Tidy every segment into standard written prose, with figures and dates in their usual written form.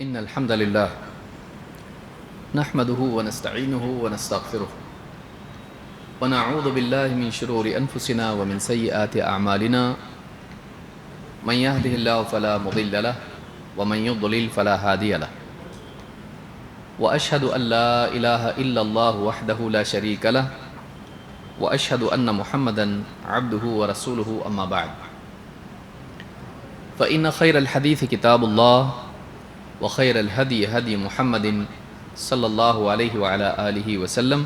إن الحمد لله نحمده ونستعينه ونستغفره ونعوذ بالله من شرور أنفسنا ومن سيئات أعمالنا من يهده الله فلا مضل له ومن يضلل فلا هادي له وأشهد أن لا إله إلا الله وحده لا شريك له وأشهد أن محمدا عبده ورسوله أما بعد فإن خير الحديث كتاب الله وخير الهدي هدي محمد صلى الله عليه وعلى آله وسلم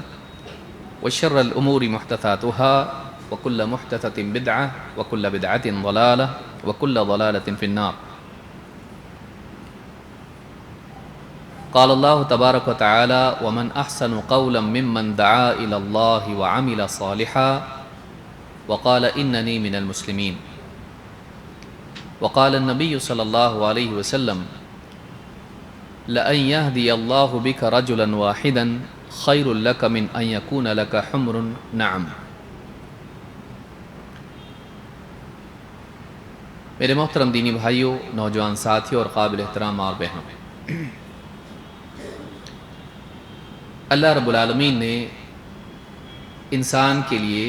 وشر الأمور محدثاتها وكل محدثة بدعة وكل بدعة ضلالة وكل ضلالة في النار. قال الله تبارك وتعالى ومن أحسن قولا ممن دعا إلى الله وعمل صالحا وقال إنني من المسلمين. وقال النبي صلى الله عليه وسلم لأن يهدي الله بك رجلا واحدا خير لك من أن يكون لك حمر نعم. میرے محترم دینی بھائیوں، نوجوان ساتھیوں اور قابل احترام اور بہنوں، اللہ رب العالمین نے انسان کے لیے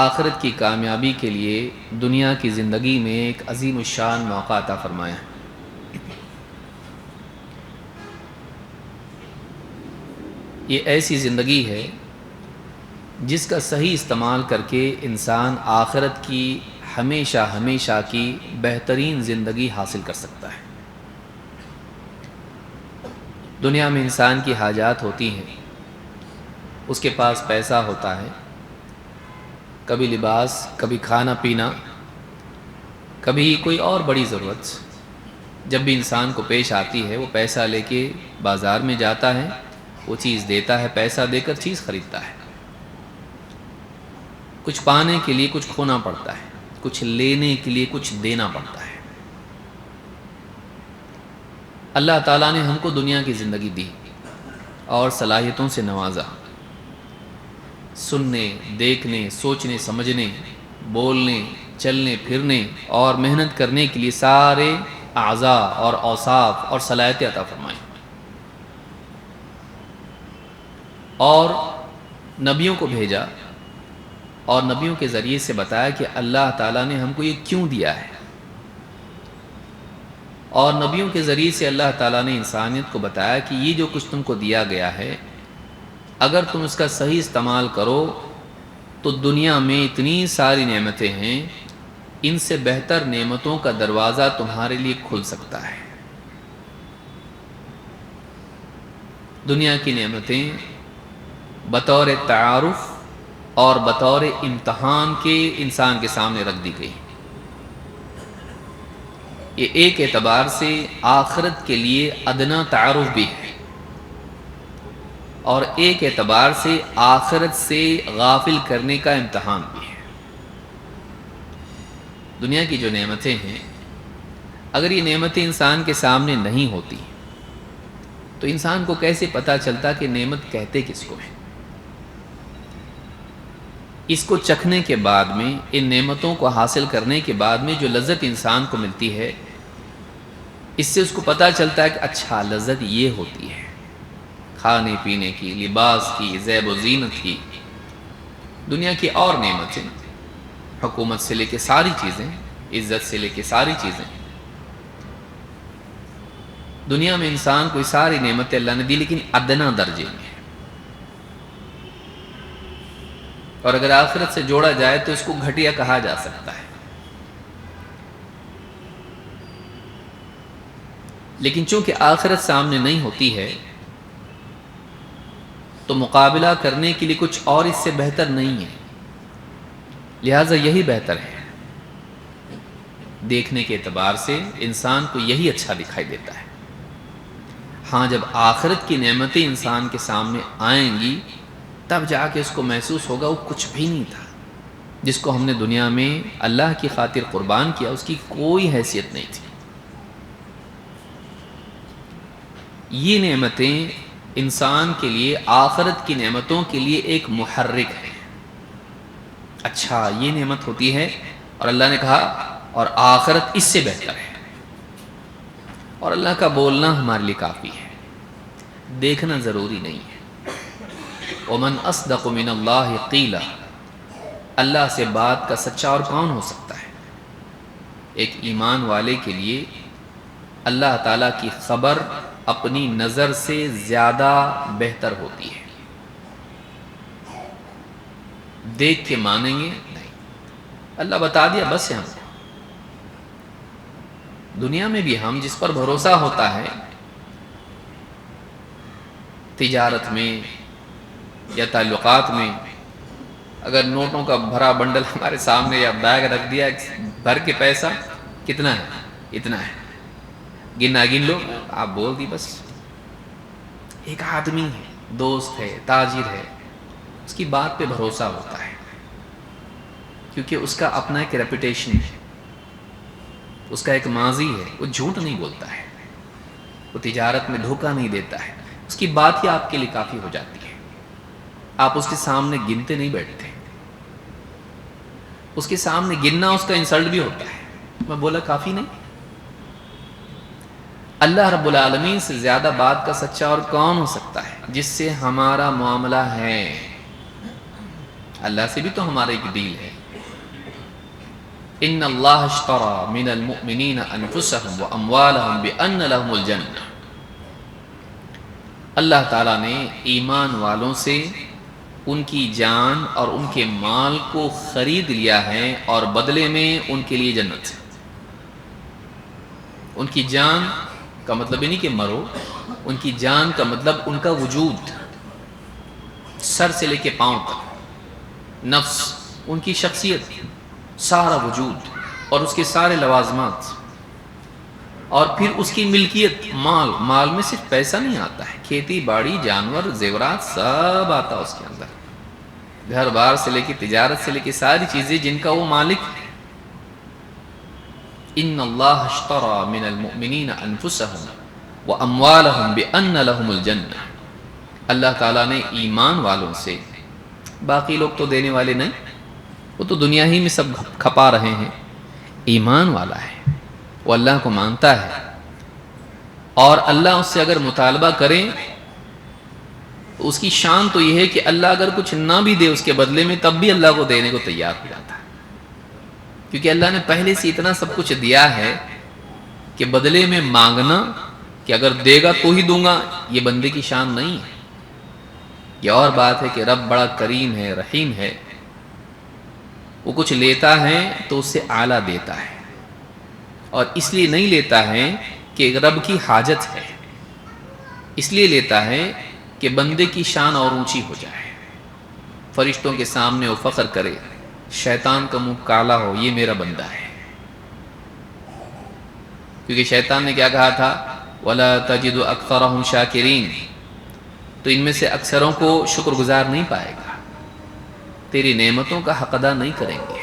آخرت کی کامیابی کے لیے دنیا کی زندگی میں ایک عظیم الشان موقع عطا فرمایا ہے۔ یہ ایسی زندگی ہے جس کا صحیح استعمال کر کے انسان آخرت کی ہمیشہ کی بہترین زندگی حاصل کر سکتا ہے۔ دنیا میں انسان کی حاجات ہوتی ہیں، اس کے پاس پیسہ ہوتا ہے، کبھی لباس، کبھی کھانا پینا، کبھی کوئی اور بڑی ضرورت جب بھی انسان کو پیش آتی ہے، وہ پیسہ لے کے بازار میں جاتا ہے، وہ چیز دیتا ہے، پیسہ دے کر چیز خریدتا ہے۔ کچھ پانے کے لیے کچھ کھونا پڑتا ہے، کچھ لینے کے لیے کچھ دینا پڑتا ہے۔ اللہ تعالیٰ نے ہم کو دنیا کی زندگی دی اور صلاحیتوں سے نوازا، سننے، دیکھنے، سوچنے، سمجھنے، بولنے، چلنے پھرنے اور محنت کرنے کے لیے سارے اعضاء اور اوصاف اور صلاحیتیں عطا فرمائیں، اور نبیوں کو بھیجا اور نبیوں کے ذریعے سے بتایا کہ اللہ تعالیٰ نے ہم کو یہ کیوں دیا ہے، اور نبیوں کے ذریعے سے اللہ تعالیٰ نے انسانیت کو بتایا کہ یہ جو کچھ تم کو دیا گیا ہے، اگر تم اس کا صحیح استعمال کرو تو دنیا میں اتنی ساری نعمتیں ہیں، ان سے بہتر نعمتوں کا دروازہ تمہارے لیے کھل سکتا ہے۔ دنیا کی نعمتیں بطور تعارف اور بطور امتحان کے انسان کے سامنے رکھ دی گئی۔ یہ ایک اعتبار سے آخرت کے لیے ادنا تعارف بھی ہے، اور ایک اعتبار سے آخرت سے غافل کرنے کا امتحان بھی ہے۔ دنیا کی جو نعمتیں ہیں، اگر یہ نعمتیں انسان کے سامنے نہیں ہوتی تو انسان کو کیسے پتہ چلتا کہ نعمت کہتے کس کو ہے؟ اس کو چکھنے کے بعد میں، ان نعمتوں کو حاصل کرنے کے بعد میں جو لذت انسان کو ملتی ہے، اس سے اس کو پتہ چلتا ہے کہ اچھا لذت یہ ہوتی ہے، کھانے پینے کی، لباس کی، زیب و زینت کی۔ دنیا کی اور نعمتیں، حکومت سے لے کے ساری چیزیں، عزت سے لے کے ساری چیزیں، دنیا میں انسان کو ساری نعمتیں اللہ نے دی، لیکن ادنا درجے میں، اور اگر آخرت سے جوڑا جائے تو اس کو گھٹیا کہا جا سکتا ہے۔ لیکن چونکہ آخرت سامنے نہیں ہوتی ہے تو مقابلہ کرنے کے لیے کچھ اور اس سے بہتر نہیں ہے، لہٰذا یہی بہتر ہے۔ دیکھنے کے اعتبار سے انسان کو یہی اچھا دکھائی دیتا ہے۔ ہاں، جب آخرت کی نعمتیں انسان کے سامنے آئیں گی تب جا کے اس کو محسوس ہوگا وہ کچھ بھی نہیں تھا، جس کو ہم نے دنیا میں اللہ کی خاطر قربان کیا، اس کی کوئی حیثیت نہیں تھی۔ یہ نعمتیں انسان کے لیے، آخرت کی نعمتوں کے لیے ایک محرک ہے۔ اچھا یہ نعمت ہوتی ہے، اور اللہ نے کہا اور آخرت اس سے بہتر ہے، اور اللہ کا بولنا ہمارے لیے کافی ہے، دیکھنا ضروری نہیں ہے۔ ومن اصدق من اللہ قیلا، اللہ سے بات کا سچا اور کون ہو سکتا ہے؟ ایک ایمان والے کے لیے اللہ تعالیٰ کی خبر اپنی نظر سے زیادہ بہتر ہوتی ہے۔ دیکھ کے مانیں گے نہیں، اللہ بتا دیا بس ہے ہم کو۔ دنیا میں بھی ہم جس پر بھروسہ ہوتا ہے، تجارت میں یا تعلقات میں، اگر نوٹوں کا بھرا بنڈل ہمارے سامنے یا بیگ رکھ دیا بھر کے پیسہ، کتنا ہے؟ اتنا ہے، گن لو، آپ بول دی بس۔ ایک آدمی ہے، دوست ہے، تاجر ہے، اس کی بات پہ بھروسہ ہوتا ہے کیونکہ اس کا اپنا ایک ریپوٹیشن ہے، اس کا ایک ماضی ہے، وہ جھوٹ نہیں بولتا ہے، وہ تجارت میں دھوکہ نہیں دیتا ہے، اس کی بات ہی آپ کے لیے کافی ہو جاتی ہے۔ آپ اس کے سامنے گنتے نہیں بیٹھتے، اس کے سامنے گننا اس کا انسلٹ بھی ہوتا ہے، میں بولا کافی نہیں۔ اللہ رب العالمین سے زیادہ بات کا سچا اور کون ہو سکتا ہے جس سے ہمارا معاملہ ہے؟ اللہ سے بھی تو ہمارا ایک ڈیل ہے۔ ان اللہ اشترى من المؤمنین انفسهم واموالهم بان لهم الجنہ، اللہ تعالیٰ نے ایمان والوں سے ان کی جان اور ان کے مال کو خرید لیا ہے اور بدلے میں ان کے لیے جنت ہے۔ ان کی جان کا مطلب یہ نہیں کہ مرو، ان کی جان کا مطلب ان کا وجود، سر سے لے کے پاؤں تک، نفس، ان کی شخصیت، سارا وجود اور اس کے سارے لوازمات، اور پھر اس کی ملکیت، مال میں صرف پیسہ نہیں آتا ہے، کھیتی باڑی، جانور، زیورات، سب آتا ہے اس کے اندر، گھر بار سے لے کے تجارت سے لے کے ساری چیزیں جن کا وہ مالک ہے۔ ان اللہ اشترى من المؤمنین انفسهم واموالهم بان لهم الجنہ، اللہ تعالیٰ نے ایمان والوں سے، باقی لوگ تو دینے والے نہیں، وہ تو دنیا ہی میں سب کھپا رہے ہیں، ایمان والا ہے، وہ اللہ کو مانتا ہے، اور اللہ اس سے اگر مطالبہ کرے تو اس کی شان تو یہ ہے کہ اللہ اگر کچھ نہ بھی دے اس کے بدلے میں تب بھی اللہ کو دینے کو تیار ہو جاتا ہے، کیونکہ اللہ نے پہلے سے اتنا سب کچھ دیا ہے کہ بدلے میں مانگنا کہ اگر دے گا تو ہی دوں گا، یہ بندے کی شان نہیں ہے۔ یہ اور بات ہے کہ رب بڑا کریم ہے، رحیم ہے، وہ کچھ لیتا ہے تو اس سے اعلیٰ دیتا ہے، اور اس لیے نہیں لیتا ہے کہ رب کی حاجت ہے، اس لیے لیتا ہے کہ بندے کی شان اور اونچی ہو جائے، فرشتوں کے سامنے وہ فخر کرے، شیطان کا منہ کالا ہو، یہ میرا بندہ ہے۔ کیونکہ شیطان نے کیا کہا تھا؟ وَلَا تَجِدُ أَكْثَرَهُمْ شَاكِرِينَ، تو ان میں سے اکثروں کو شکر گزار نہیں پائے گا، تیری نعمتوں کا حق ادا نہیں کریں گے۔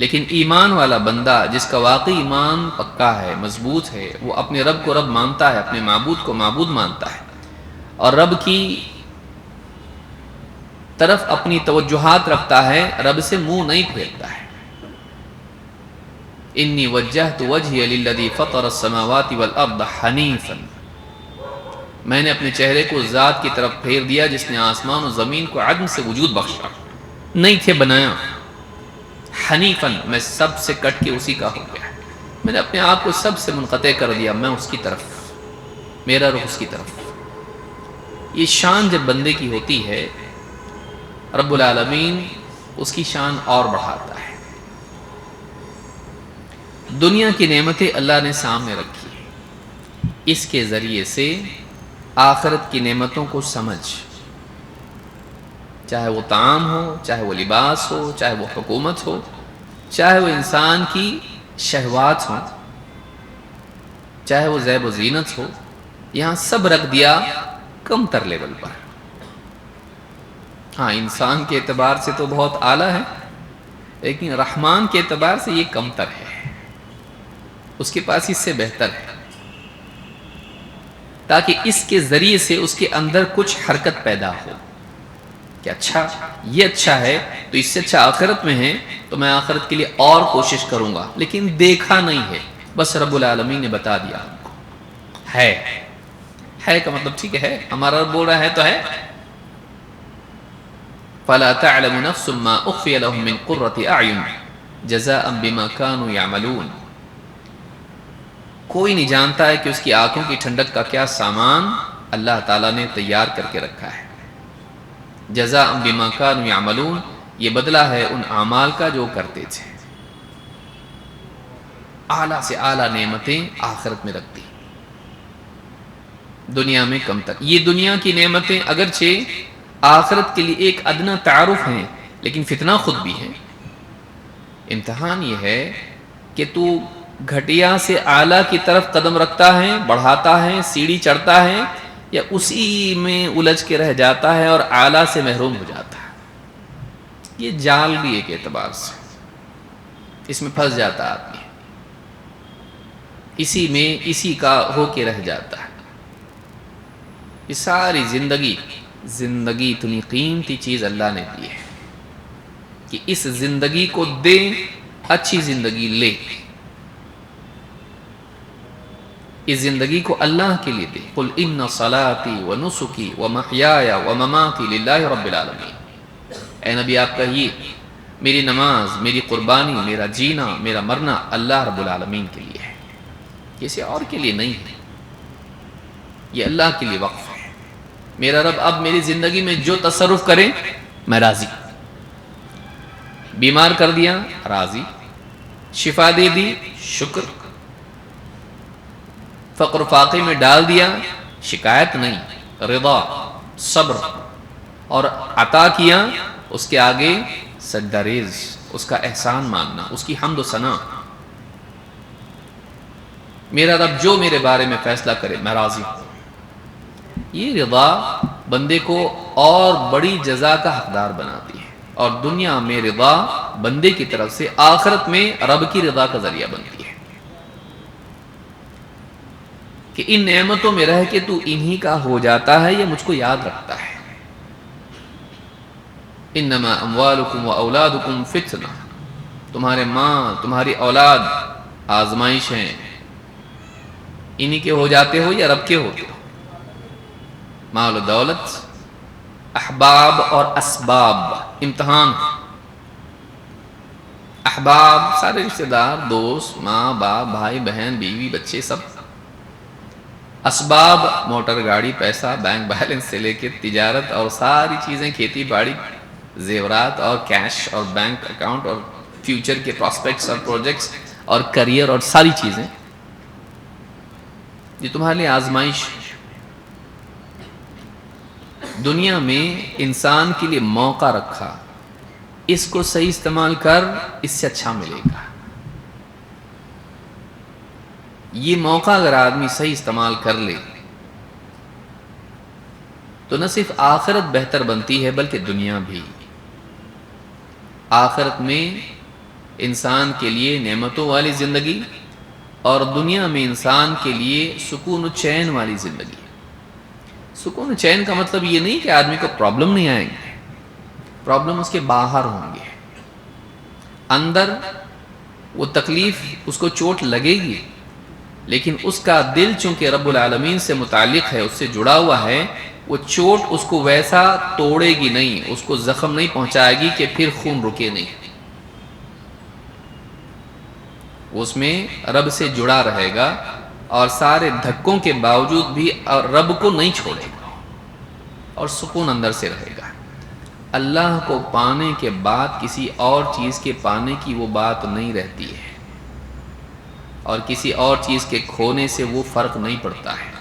لیکن ایمان والا بندہ جس کا واقعی ایمان پکا ہے، مضبوط ہے، وہ اپنے رب کو رب مانتا ہے، اپنے معبود کو معبود مانتا ہے، اور رب کی طرف اپنی توجہات رکھتا ہے، رب سے منہ نہیں پھیرتا ہے۔ انی وجہت وجہی للذی فطر السماوات والارض حنیفا، میں نے اپنے چہرے کو ذات کی طرف پھیر دیا جس نے آسمان و زمین کو عدم سے وجود بخشا، نہیں تھے بنایا، حنیفا، میں سب سے کٹ کے اسی کا ہو گیا، میں نے اپنے آپ کو سب سے منقطع کر دیا، میں اس کی طرف، میرا رخ اس کی طرف۔ یہ شان جب بندے کی ہوتی ہے، رب العالمین اس کی شان اور بڑھاتا ہے۔ دنیا کی نعمتیں اللہ نے سامنے رکھی ہیں، اس کے ذریعے سے آخرت کی نعمتوں کو سمجھ، چاہے وہ طعام ہو، چاہے وہ لباس ہو، چاہے وہ حکومت ہو، چاہے وہ انسان کی شہوات ہوں، چاہے وہ زیب و زینت ہو، یہاں سب رکھ دیا کم تر لیول پر۔ ہاں انسان کے اعتبار سے تو بہت اعلیٰ ہے، لیکن رحمان کے اعتبار سے یہ کم تر ہے، اس کے پاس اس سے بہتر ہے، تاکہ اس کے ذریعے سے اس کے اندر کچھ حرکت پیدا ہو کہ اچھا یہ اچھا ہے تو اس سے اچھا آخرت میں ہے تو میں آخرت کے لیے اور کوشش کروں گا، لیکن دیکھا نہیں ہے، بس رب العالمین نے بتا دیا آپ کو ہے کا مطلب ٹھیک ہے، ہمارا رب بول رہا ہے تو ہے. فَلَا تَعْلَمُ نَفْسٌ مَّا أُخْفِيَ لَهُم مِّن قُرَّةِ أَعْيُنٍ جَزَاءً بِمَا كَانُوا يَعْمَلُونَ. کوئی نہیں جانتا ہے کہ اس کی آنکھوں کی ٹھنڈک کا کیا سامان اللہ تعالیٰ نے تیار کر کے رکھا ہے. جزاء بما كانوا يعملون، یہ بدلہ ہے ان اعمال کا جو کرتے تھے. اعلیٰ سے اعلیٰ نعمتیں آخرت میں رکھتی، دنیا میں کم تر. یہ دنیا کی نعمتیں اگرچہ آخرت کے لیے ایک ادنا تعارف ہیں، لیکن فتنہ خود بھی ہے. امتحان یہ ہے کہ تو گھٹیا سے اعلیٰ کی طرف قدم رکھتا ہے، بڑھاتا ہے، سیڑھی چڑھتا ہے، یا اسی میں الجھ کے رہ جاتا ہے اور اعلیٰ سے محروم ہو جاتا ہے. یہ جال بھی ایک اعتبار سے، اس میں پھنس جاتا ہے آدمی، اسی میں اسی کا ہو کے رہ جاتا ہے. یہ ساری زندگی اتنی قیمتی چیز اللہ نے دی ہے کہ اس زندگی کو دے، اچھی زندگی لے، اس زندگی کو اللہ کے لیے دے. قل ان صلاتی و نسکی و محیای و مماتی للہ رب العالمین. اے نبی آپ کہیے میری نماز، میری قربانی، میرا جینا، میرا مرنا اللہ رب العالمین کے لیے ہے، کسی اور کے لیے نہیں ہے، یہ اللہ کے لیے وقف ہے. میرا رب اب میری زندگی میں جو تصرف کرے میں راضی. بیمار کر دیا راضی، شفا دے دی شکر، فقر فاقے میں ڈال دیا شکایت نہیں، رضا، صبر، اور عطا کیا اس کے آگے سجدہ ریز، اس کا احسان ماننا، اس کی حمد و ثنا. میرا رب جو میرے بارے میں فیصلہ کرے میں راضی ہوں. یہ رضا بندے کو اور بڑی جزا کا حقدار بناتی ہے، اور دنیا میں رضا بندے کی طرف سے آخرت میں رب کی رضا کا ذریعہ بنتی ہے کہ ان نعمتوں میں رہ کے تو انہی کا ہو جاتا ہے، یہ مجھ کو یاد رکھتا ہے. انما اموالکم و اولادکم فتنہ، تمہارے ماں، تمہاری اولاد آزمائش ہیں، انہی کے ہو جاتے ہو یا رب کے ہوتے ہو. مال و دولت، احباب اور اسباب امتحان. احباب سارے رشتہ دار، دوست، ماں باپ، بھائی بہن، بیوی بچے سب. اسباب موٹر گاڑی، پیسہ، بینک بیلنس سے لے کے تجارت اور ساری چیزیں، کھیتی باڑی، زیورات اور کیش اور بینک اکاؤنٹ اور فیوچر کے پراسپیکٹس اور پروجیکٹس اور کریئر اور ساری چیزیں، یہ تمہارے لیے آزمائش. دنیا میں انسان کے لیے موقع رکھا، اس کو صحیح استعمال کر، اس سے اچھا ملے گا. یہ موقع اگر آدمی صحیح استعمال کر لے تو نہ صرف آخرت بہتر بنتی ہے بلکہ دنیا بھی. آخرت میں انسان کے لیے نعمتوں والی زندگی، اور دنیا میں انسان کے لیے سکون و چین والی زندگی. سکون و چین کا مطلب یہ نہیں کہ آدمی کو پرابلم نہیں آئیں گے، پرابلم اس کے باہر ہوں گے، اندر وہ تکلیف اس کو چوٹ لگے گی، لیکن اس کا دل چونکہ رب العالمین سے متعلق ہے، اس سے جڑا ہوا ہے، وہ چوٹ اس کو ویسا توڑے گی نہیں، اس کو زخم نہیں پہنچائے گی کہ پھر خون رکے نہیں. اس میں رب سے جڑا رہے گا اور سارے دھکوں کے باوجود بھی رب کو نہیں چھوڑے گا اور سکون اندر سے رہے گا. اللہ کو پانے کے بعد کسی اور چیز کے پانے کی وہ بات نہیں رہتی ہے، اور کسی اور چیز کے کھونے سے وہ فرق نہیں پڑتا ہے.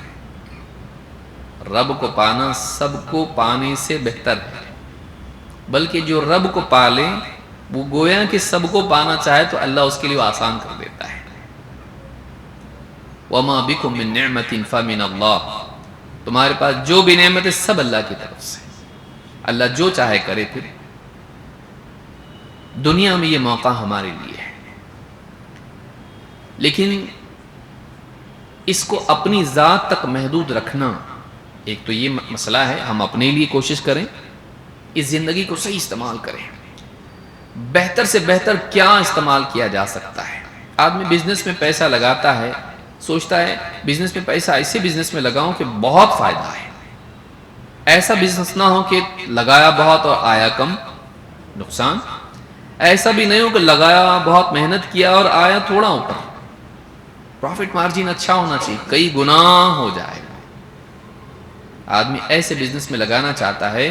رب کو پانا سب کو پانے سے بہتر ہے، بلکہ جو رب کو پالے وہ گویا کہ سب کو پانا چاہے تو اللہ اس کے لیے آسان کر دیتا ہے. وَمَا بِكُم مِّن نِعْمَةٍ فَمِنَ اللَّهِ، تمہارے پاس جو بھی نعمت ہے سب اللہ کی طرف سے، اللہ جو چاہے کرے. پھر دنیا میں یہ موقع ہمارے لیے ہے، لیکن اس کو اپنی ذات تک محدود رکھنا، ایک تو یہ مسئلہ ہے، ہم اپنے لیے کوشش کریں اس زندگی کو صحیح استعمال کریں. بہتر سے بہتر کیا استعمال کیا جا سکتا ہے. آدمی بزنس میں پیسہ لگاتا ہے، سوچتا ہے بزنس میں پیسہ ایسے بزنس میں لگاؤں کہ بہت فائدہ ہے. ایسا بزنس نہ ہو کہ لگایا بہت اور آیا کم، نقصان. ایسا بھی نہیں ہو کہ لگایا بہت، محنت کیا اور آیا تھوڑا اوپر. پروفٹ مارجن اچھا ہونا چاہیے، کئی گنا ہو جائے. آدمی ایسے بزنس میں لگانا چاہتا ہے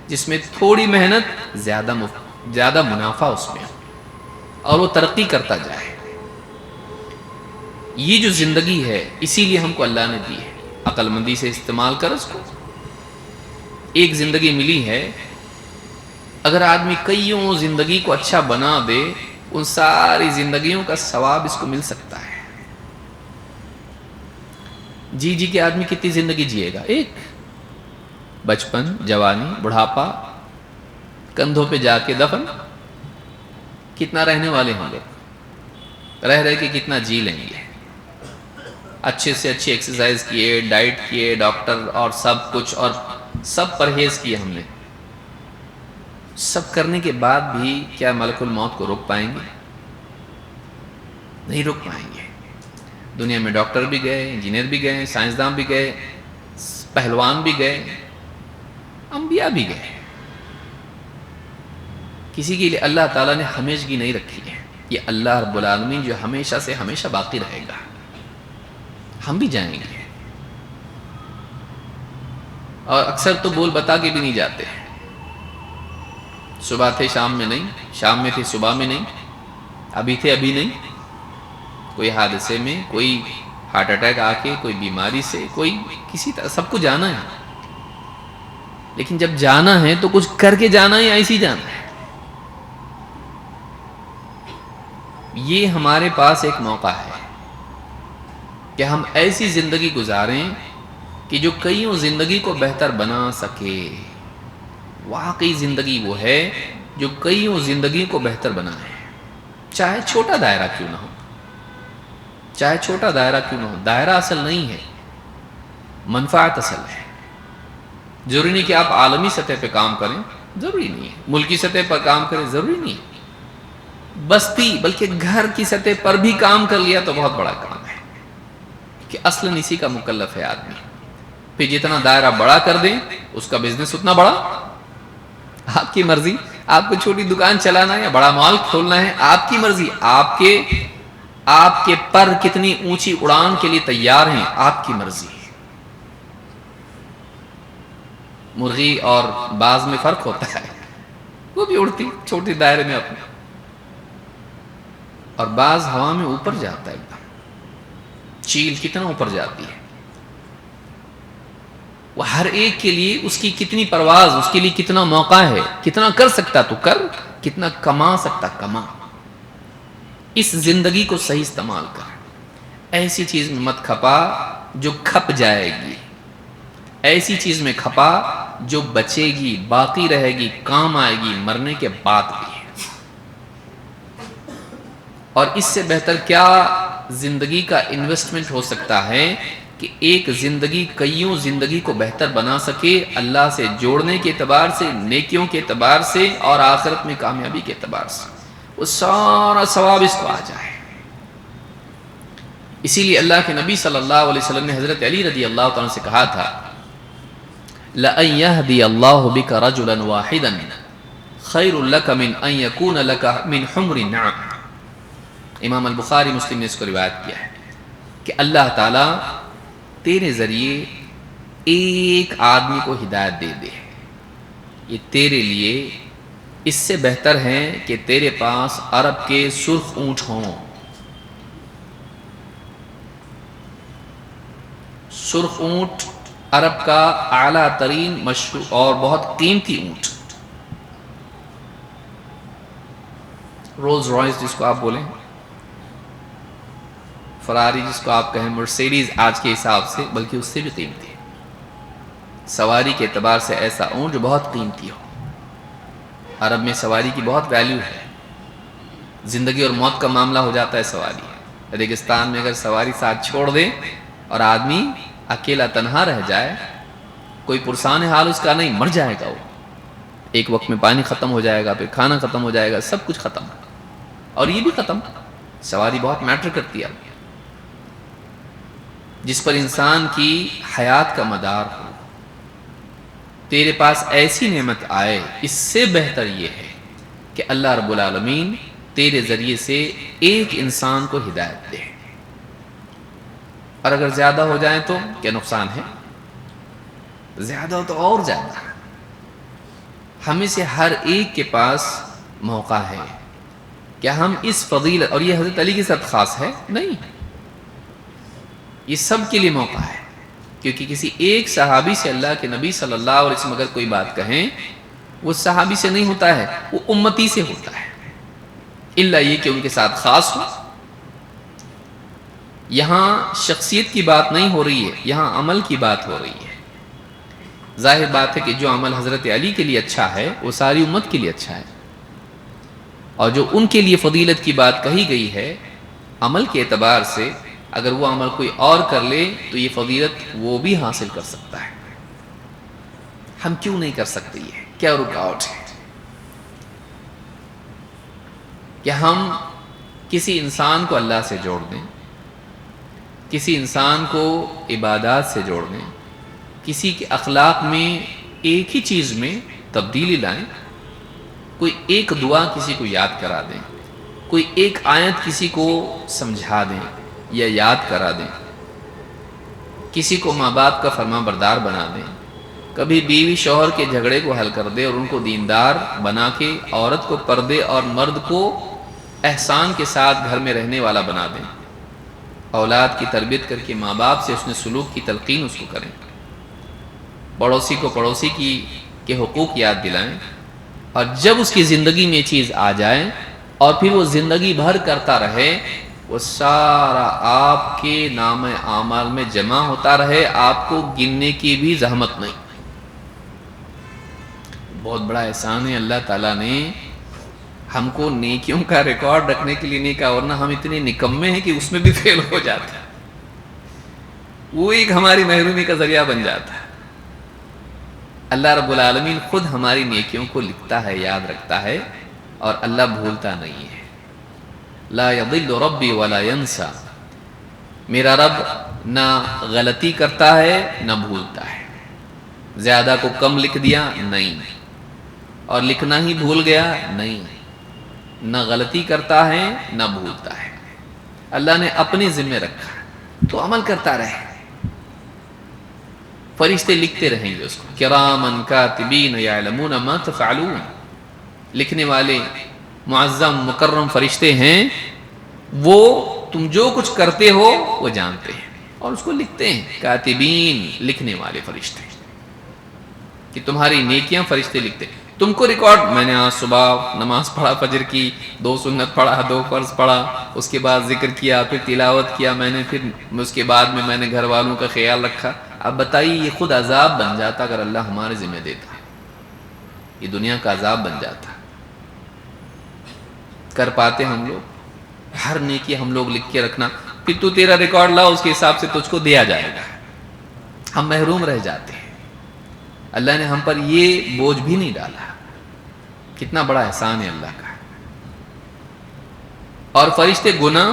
جس میں تھوڑی محنت زیادہ منافع اس میں اور وہ ترقی کرتا جائے. یہ جو زندگی ہے اسی لیے ہم کو اللہ نے دی ہے، عقل مندی سے استعمال کر اس کو. ایک زندگی ملی ہے، اگر آدمی کئیوں زندگی کو اچھا بنا دے ان ساری زندگیوں کا ثواب اس کو مل سکتا ہے. جی کہ آدمی کتنی زندگی جیے گا؟ ایک. بچپن، جوانی، بڑھاپا، کندھوں پہ جا کے دفن. کتنا رہنے والے ہوں گے؟ رہ کے کتنا جی لیں گے؟ اچھے سے اچھی ایکسرسائز کیے، ڈائٹ کیے، ڈاکٹر اور سب کچھ اور سب پرہیز کیے ہم نے. سب کرنے کے بعد بھی کیا ملک الموت کو روک پائیں گے؟ نہیں روک پائیں گے. دنیا میں ڈاکٹر بھی گئے، انجینئر بھی گئے، سائنسدان بھی گئے، پہلوان بھی گئے، انبیاء بھی گئے. کسی کے لیے اللہ تعالیٰ نے ہمیشگی نہیں رکھی ہے. یہ اللہ رب العالمین جو ہمیشہ سے ہمیشہ باقی رہے گا. ہم بھی جائیں گے اور اکثر تو بول بتا کے بھی نہیں جاتے. صبح تھے شام میں نہیں، شام میں تھے صبح میں نہیں، ابھی تھے ابھی نہیں. کوئی حادثے میں، کوئی ہارٹ اٹیک آ کے، کوئی بیماری سے، کوئی کسی طرح، سب کو جانا ہے. لیکن جب جانا ہے تو کچھ کر کے جانا ہے یا ایسے ہی جانا ہے؟ یہ ہمارے پاس ایک موقع ہے کہ ہم ایسی زندگی گزاریں کہ جو کئیوں زندگی کو بہتر بنا سکے. واقعی زندگی وہ ہے جو کئیوں زندگی کو بہتر بنائے، چاہے چھوٹا دائرہ کیوں نہ ہو. چاہے چھوٹا دائرہ کیوں نہ ہو. دائرہ اصل نہیں ہے، منفعت اصل ہے. ضروری نہیں کہ آپ عالمی سطح پہ کام کریں، ضروری نہیں ہے. ملکی سطح پر کام کریں، ضروری نہیں ہے. بستی بلکہ گھر کی سطح پر بھی کام کر لیا تو بہت بڑا کام ہے کہ اصلاً اسی کا مکلف ہے آدمی. پھر جتنا دائرہ بڑا کر دیں اس کا بزنس اتنا بڑا. آپ کی مرضی، آپ کو چھوٹی دکان چلانا ہے یا بڑا مال کھولنا ہے، آپ کی مرضی. آپ کے پر کتنی اونچی اڑان کے لیے تیار ہیں، آپ کی مرضی. مرغی اور باز میں فرق ہوتا ہے، وہ بھی اڑتی چھوٹی دائرے میں اپنے، اور باز ہوا میں اوپر جاتا ہے. ایک دم چیل کتنا اوپر جاتی ہے. وہ ہر ایک کے لیے اس کی کتنی پرواز، اس کے لیے کتنا موقع ہے. کتنا کر سکتا تو کر، کتنا کما سکتا کما. اس زندگی کو صحیح استعمال کر. ایسی چیز میں مت کھپا جو کھپ جائے گی، ایسی چیز میں کھپا جو بچے گی، باقی رہے گی، کام آئے گی مرنے کے بعد بھی. اور اس سے بہتر کیا زندگی کا انویسٹمنٹ ہو سکتا ہے کہ ایک زندگی کئیوں زندگی کو بہتر بنا سکے، اللہ سے جوڑنے کے اعتبار سے، نیکیوں کے اعتبار سے اور آخرت میں کامیابی کے اعتبار سے. وہ سارا ثواب اس کو آ جائے. اسی لیے اللہ کے نبی صلی اللہ علیہ وسلم نے حضرت علی رضی اللہ تعالیٰ سے کہا تھا لَأَن يَهْدِيَ اللَّهُ بِكَ رَجُلًا وَاحِدًا خَيْرٌ لَكَ مِنْ أَن يَكُونَ لَكَ مِنْ حُمْرِ النَّعَمِ. امام البخاری مسلم نے اس کو روایت کیا ہے کہ اللہ تعالیٰ تیرے ذریعے ایک آدمی کو ہدایت دے دے، یہ تیرے لیے اس سے بہتر ہے کہ تیرے پاس عرب کے سرخ اونٹ ہوں. سرخ اونٹ عرب کا اعلیٰ ترین مشہور اور بہت قیمتی اونٹ. رولز رائس جس کو آپ بولیں، فراری جس کو آپ کہیں، مرسیڈیز آج کے حساب سے، بلکہ اس سے بھی قیمتی ہے. سواری کے اعتبار سے ایسا اونٹ جو بہت قیمتی ہو. عرب میں سواری کی بہت ویلیو ہے. زندگی اور موت کا معاملہ ہو جاتا ہے سواری. ریگستان میں اگر سواری ساتھ چھوڑ دے اور آدمی اکیلا تنہا رہ جائے، کوئی پرسان حال اس کا نہیں، مر جائے گا وہ. ایک وقت میں پانی ختم ہو جائے گا، پھر کھانا ختم ہو جائے گا، سب کچھ ختم، اور یہ بھی ختم۔ سواری بہت میٹر کرتی ہے، جس پر انسان کی حیات کا مدار ہو۔ تیرے پاس ایسی نعمت آئے، اس سے بہتر یہ ہے کہ اللہ رب العالمین تیرے ذریعے سے ایک انسان کو ہدایت دے، اور اگر زیادہ ہو جائیں تو کیا نقصان ہے؟ زیادہ ہو تو اور زیادہ۔ ہمیں سے ہر ایک کے پاس موقع ہے کیا ہم اس فضیلت، اور یہ حضرت علی کے ساتھ خاص ہے نہیں، یہ سب کے لیے موقع ہے، کیونکہ کسی ایک صحابی سے اللہ کے نبی صلی اللہ علیہ وسلم اگر کوئی بات کہیں، وہ صحابی سے نہیں ہوتا ہے، وہ امتی سے ہوتا ہے، الا یہ کہ ان کے ساتھ خاص ہو۔ یہاں شخصیت کی بات نہیں ہو رہی ہے، یہاں عمل کی بات ہو رہی ہے۔ ظاہر بات ہے کہ جو عمل حضرت علی کے لیے اچھا ہے وہ ساری امت کے لیے اچھا ہے، اور جو ان کے لیے فضیلت کی بات کہی گئی ہے، عمل کے اعتبار سے اگر وہ عمل کوئی اور کر لے تو یہ فضیلت وہ بھی حاصل کر سکتا ہے۔ ہم کیوں نہیں کر سکتے؟ یہ کیا رکاوٹ ہے کہ ہم کسی انسان کو اللہ سے جوڑ دیں، کسی انسان کو عبادات سے جوڑ دیں، کسی کے اخلاق میں ایک ہی چیز میں تبدیلی لائیں، کوئی ایک دعا کسی کو یاد کرا دیں، کوئی ایک آیت کسی کو سمجھا دیں یا یاد کرا دیں، کسی کو ماں باپ کا فرما بردار بنا دیں، کبھی بیوی شوہر کے جھگڑے کو حل کر دے اور ان کو دیندار بنا کے عورت کو پردے اور مرد کو احسان کے ساتھ گھر میں رہنے والا بنا دیں، اولاد کی تربیت کر کے ماں باپ سے اس نے سلوک کی تلقین اس کو کریں، پڑوسی کو پڑوسی کے حقوق یاد دلائیں، اور جب اس کی زندگی میں یہ چیز آ جائے اور پھر وہ زندگی بھر کرتا رہے، وہ سارا آپ کے نام اعمال میں جمع ہوتا رہے، آپ کو گننے کی بھی زحمت نہیں۔ بہت بڑا احسان ہے اللہ تعالیٰ نے ہم کو نیکیوں کا ریکارڈ رکھنے کے لیے نہیں کہا، ورنہ ہم اتنے نکمے ہیں کہ اس میں بھی فیل ہو جاتا ہے، وہ ایک ہماری محرومی کا ذریعہ بن جاتا ہے۔ اللہ رب العالمین خود ہماری نیکیوں کو لکھتا ہے، یاد رکھتا ہے، اور اللہ بھولتا نہیں ہے۔ لا یضل ربی ولا ینسا، میرا رب نہ غلطی کرتا ہے نہ بھولتا ہے، زیادہ کو کم لکھ دیا نہیں، اور لکھنا ہی بھول گیا نہیں، نہ غلطی کرتا ہے نہ بھولتا ہے، اللہ نے اپنے ذمہ رکھا تو عمل کرتا رہے، فرشتے لکھتے رہیں گے اس کو، کرامن کاتبین یعلمون ما تفعلون، لکھنے والے معظم مکرم فرشتے ہیں، وہ تم جو کچھ کرتے ہو وہ جانتے ہیں اور اس کو لکھتے ہیں۔ کاتبین، لکھنے والے فرشتے، کہ تمہاری نیکیاں فرشتے لکھتے ہیں۔ تم کو ریکارڈ، میں نے آج صبح نماز پڑھا فجر کی، 2 سنت پڑھا، 2 فرض پڑھا، اس کے بعد ذکر کیا، پھر تلاوت کیا میں نے، پھر اس کے بعد میں نے گھر والوں کا خیال رکھا۔ اب بتائیے یہ خود عذاب بن جاتا اگر اللہ ہمارے ذمہ دیتا، یہ دنیا کا عذاب بن جاتا۔ کر پاتے ہم لوگ؟ ہر نیکی ہم لوگ لکھ کے رکھنا، پھر تو تیرا ریکارڈ لا، اس کے حساب سے تجھ کو دیا جائے گا، ہم محروم رہ جاتے ہیں۔ اللہ نے ہم پر یہ بوجھ بھی نہیں ڈالا، کتنا بڑا احسان ہے اللہ کا۔ اور فرشتے گناہ،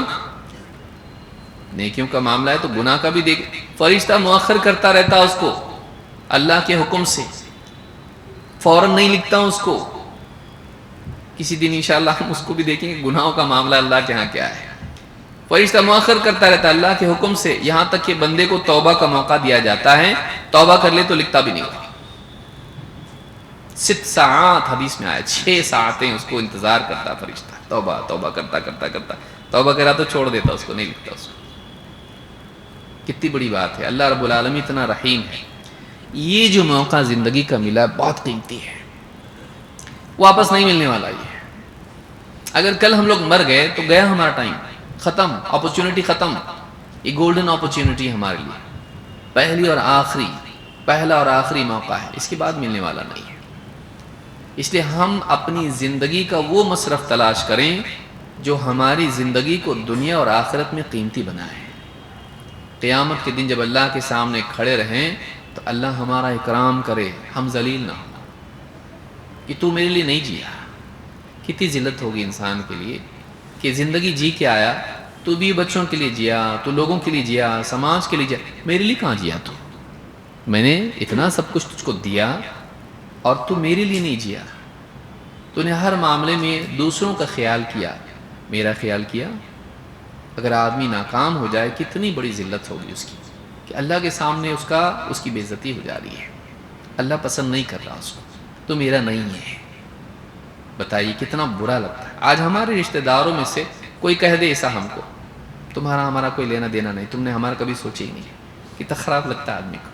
نیکیوں کا معاملہ ہے تو گناہ کا بھی دیکھ، فرشتہ مؤخر کرتا رہتا اس کو اللہ کے حکم سے، فوراً نہیں لکھتا اس کو۔ کسی دن انشاءاللہ ہم اس کو بھی دیکھیں گے، گناہوں کا معاملہ اللہ کے ہاں کیا ہے۔ فرشتہ مؤخر کرتا رہتا اللہ کے حکم سے، یہاں تک کہ بندے کو توبہ کا موقع دیا جاتا ہے، توبہ کر لے تو لکھتا بھی نہیں ہوتا۔ 6 ساعات حدیث میں آیا، 6 ساعتیں اس کو انتظار کرتا فرشتہ، توبہ توبہ کرتا کرتا کرتا، توبہ کرا تو چھوڑ دیتا اس کو، نہیں لکھتا اس کو۔ کتنی بڑی بات ہے، اللہ رب العالمین اتنا رحیم ہے۔ یہ جو موقع زندگی کا ملا بہت قیمتی ہے، واپس نہیں ملنے والا۔ یہ اگر کل ہم لوگ مر گئے تو گیا ہمارا ٹائم، ختم، اپرچونٹی ختم۔ یہ گولڈن اپرچونٹی ہمارے لیے، پہلا اور آخری موقع ہے، اس کے بعد ملنے والا نہیں ہے۔ اس لیے ہم اپنی زندگی کا وہ مصرف تلاش کریں جو ہماری زندگی کو دنیا اور آخرت میں قیمتی بنائے۔ قیامت کے دن جب اللہ کے سامنے کھڑے رہیں تو اللہ ہمارا اکرام کرے، ہم ذلیل نہ ہوں۔ کہ تو میرے لیے نہیں جیا. کتنی ذلت ہوگی انسان کے لیے کہ زندگی جی کے آیا، تو بھی بچوں کے لیے جیا، تو لوگوں کے لیے جیا، سماج کے لیے جیا، میرے لیے کہاں جیا تو؟ میں نے اتنا سب کچھ تجھ کو دیا اور تو میرے لیے نہیں جیا. تو نے ہر معاملے میں دوسروں کا خیال کیا، میرا خیال کیا. اگر آدمی ناکام ہو جائے کتنی بڑی ذلت ہوگی اس کی، کہ اللہ کے سامنے اس کی بے عزتی ہو جا رہی ہے. اللہ پسند نہیں کر رہا اس کو، تو میرا نہیں ہے. بتائیے کتنا برا لگتا ہے. آج ہمارے رشتہ داروں میں سے کوئی کہہ دے ایسا ہم کو، تمہارا ہمارا کوئی لینا دینا نہیں، تم نے ہمارا کبھی سوچے ہی نہیں. کتنا خراب لگتا ہے آدمی کو.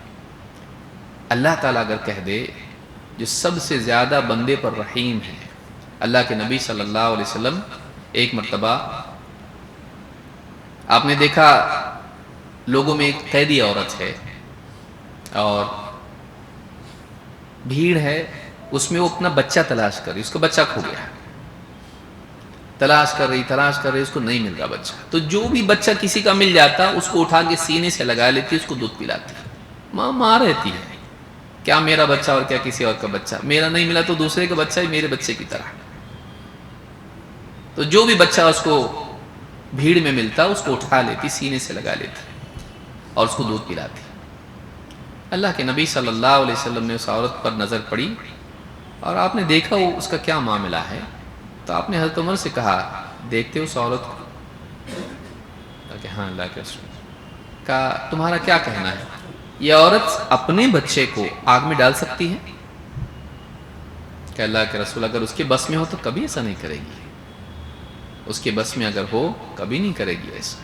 اللہ تعالیٰ اگر کہہ دے، جو سب سے زیادہ بندے پر رحیم ہے، اللہ کے نبی صلی اللہ علیہ وسلم ایک مرتبہ آپ نے دیکھا لوگوں میں ایک قیدی عورت ہے اور بھیڑ ہے، اس میں وہ اپنا بچہ تلاش کر رہی، اس کو بچہ کھو گیا، تلاش کر رہی اس کو نہیں مل رہا بچہ. تو جو بھی بچہ کسی کا مل جاتا اس کو اٹھا کے سینے سے لگا لیتی، اس کو دودھ پلاتی. ماں رہتی ہے، کیا میرا بچہ اور کیا کسی اور کا بچہ، میرا نہیں ملا تو دوسرے کا بچہ ہی میرے بچے کی طرح. تو جو بھی بچہ اس کو بھیڑ میں ملتا اس کو اٹھا لیتی، سینے سے لگا لیتی اور اس کو دودھ پلاتی. اللہ کے نبی صلی اللہ علیہ وسلم نے اس عورت پر نظر پڑی اور آپ نے دیکھا وہ اس کا کیا معاملہ ہے. تو آپ نے حضرت عمر سے کہا، دیکھتے اس عورت کو؟ کہ ہاں اللہ کے رسول. کہا تمہارا کیا کہنا ہے، یہ عورت اپنے بچے کو آگ میں ڈال سکتی ہے؟ کہ اللہ کے رسول اگر اس کے بس میں ہو تو کبھی ایسا نہیں کرے گی، اس کے بس میں اگر ہو کبھی نہیں کرے گی ایسا.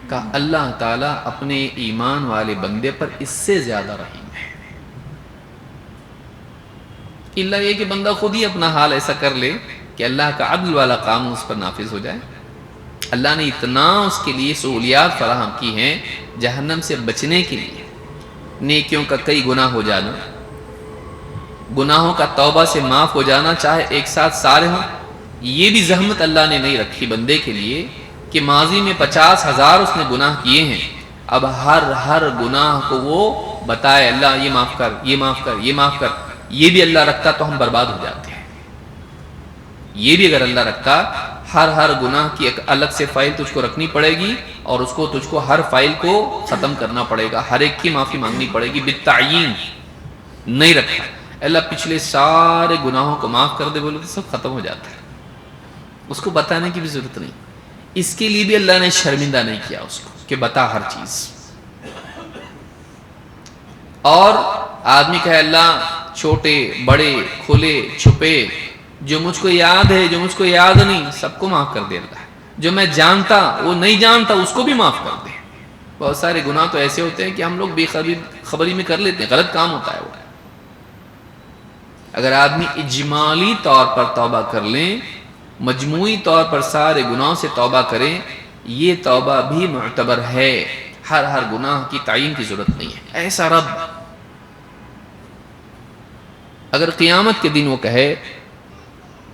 کہا اللہ تعالیٰ اپنے ایمان والے بندے پر اس سے زیادہ رحیم ہے. اللہ یہ کہ بندہ خود ہی اپنا حال ایسا کر لے کہ اللہ کا عدل والا قانون اس پر نافذ ہو جائے. اللہ نے اتنا اس کے لیے سہولیات فراہم کی ہیں جہنم سے بچنے کے لیے. نیکیوں کا کئی گناہ ہو جانا، گناہوں کا توبہ سے معاف ہو جانا، چاہے ایک ساتھ سارے ہوں. یہ بھی زحمت اللہ نے نہیں رکھی بندے کے لیے کہ ماضی میں 50,000 اس نے گناہ کیے ہیں، اب ہر گناہ کو وہ بتائے اللہ یہ معاف کر، یہ معاف کر، یہ معاف کر. یہ بھی اللہ رکھتا تو ہم برباد ہو جاتے ہیں. یہ بھی اگر اللہ رکھتا، ہر گناہ کی ایک الگ سے فائل تجھ کو رکھنی پڑے گی اور تجھ کو ہر فائل کو ختم کرنا پڑے گا، ہر ایک کی معافی مانگنی پڑے گی بالتعیین. نہیں رکھا اللہ پچھلے سارے گناہوں کو معاف کر دے بولے تو سب ختم ہو جاتا ہے، اس کو بتانے کی بھی ضرورت نہیں. اس کے لیے بھی اللہ نے شرمندہ نہیں کیا اس کو کہ بتا ہر چیز. اور آدمی کہے اللہ چھوٹے بڑے کھلے چھپے، جو مجھ کو یاد ہے جو مجھ کو یاد نہیں سب کو معاف کر دے اللہ. جو میں جانتا وہ نہیں جانتا اس کو بھی معاف کر دے. بہت سارے گناہ تو ایسے ہوتے ہیں کہ ہم لوگ بے خبری میں کر لیتے ہیں، غلط کام ہوتا ہے وہ. اگر آدمی اجمالی طور پر توبہ کر لیں، مجموعی طور پر سارے گناہوں سے توبہ کریں، یہ توبہ بھی معتبر ہے. ہر گناہ کی تعین کی ضرورت نہیں ہے. ایسا رب اگر قیامت کے دن وہ کہے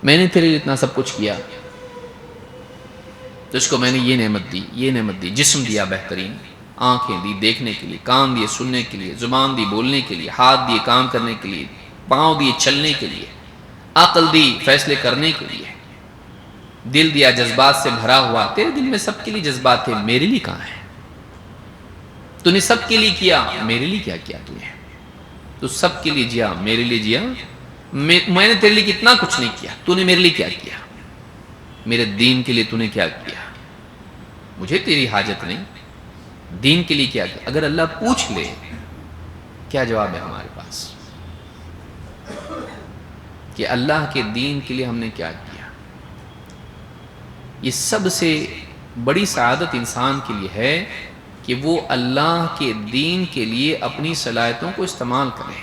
میں نے تیرے لیے اتنا سب کچھ کیا، تجھ کو میں نے یہ نعمت دی، جسم دیا بہترین، آنکھیں دی دیکھنے کے لیے، کان دیے سننے کے لیے، زبان دی بولنے کے لیے، ہاتھ دیے کام کرنے کے لیے، پاؤں دیے چلنے کے لیے، عقل دی فیصلے کرنے کے لیے، دل دیا جذبات سے بھرا ہوا. تیرے دل میں سب کے لیے جذبات تھے، میرے لیے کہاں ہے؟ تو نے سب کے لیے کیا، میرے لیے کیا کیا؟ تو سب کے لیے جیا، میرے لیے جیا. میں نے تیرے لیے کتنا کچھ نہیں کیا، تو نے میرے لیے کیا کیا؟ میرے دین کے لیے تو نے کیا کیا؟ مجھے تیری حاجت نہیں، دین کے لیے کیا کیا؟ اگر اللہ پوچھ لے کیا جواب ہے ہمارے پاس کہ اللہ کے دین کے لیے ہم نے کیا کیا؟ یہ سب سے بڑی سعادت انسان کے لیے ہے کہ وہ اللہ کے دین کے لیے اپنی صلاحیتوں کو استعمال کرے.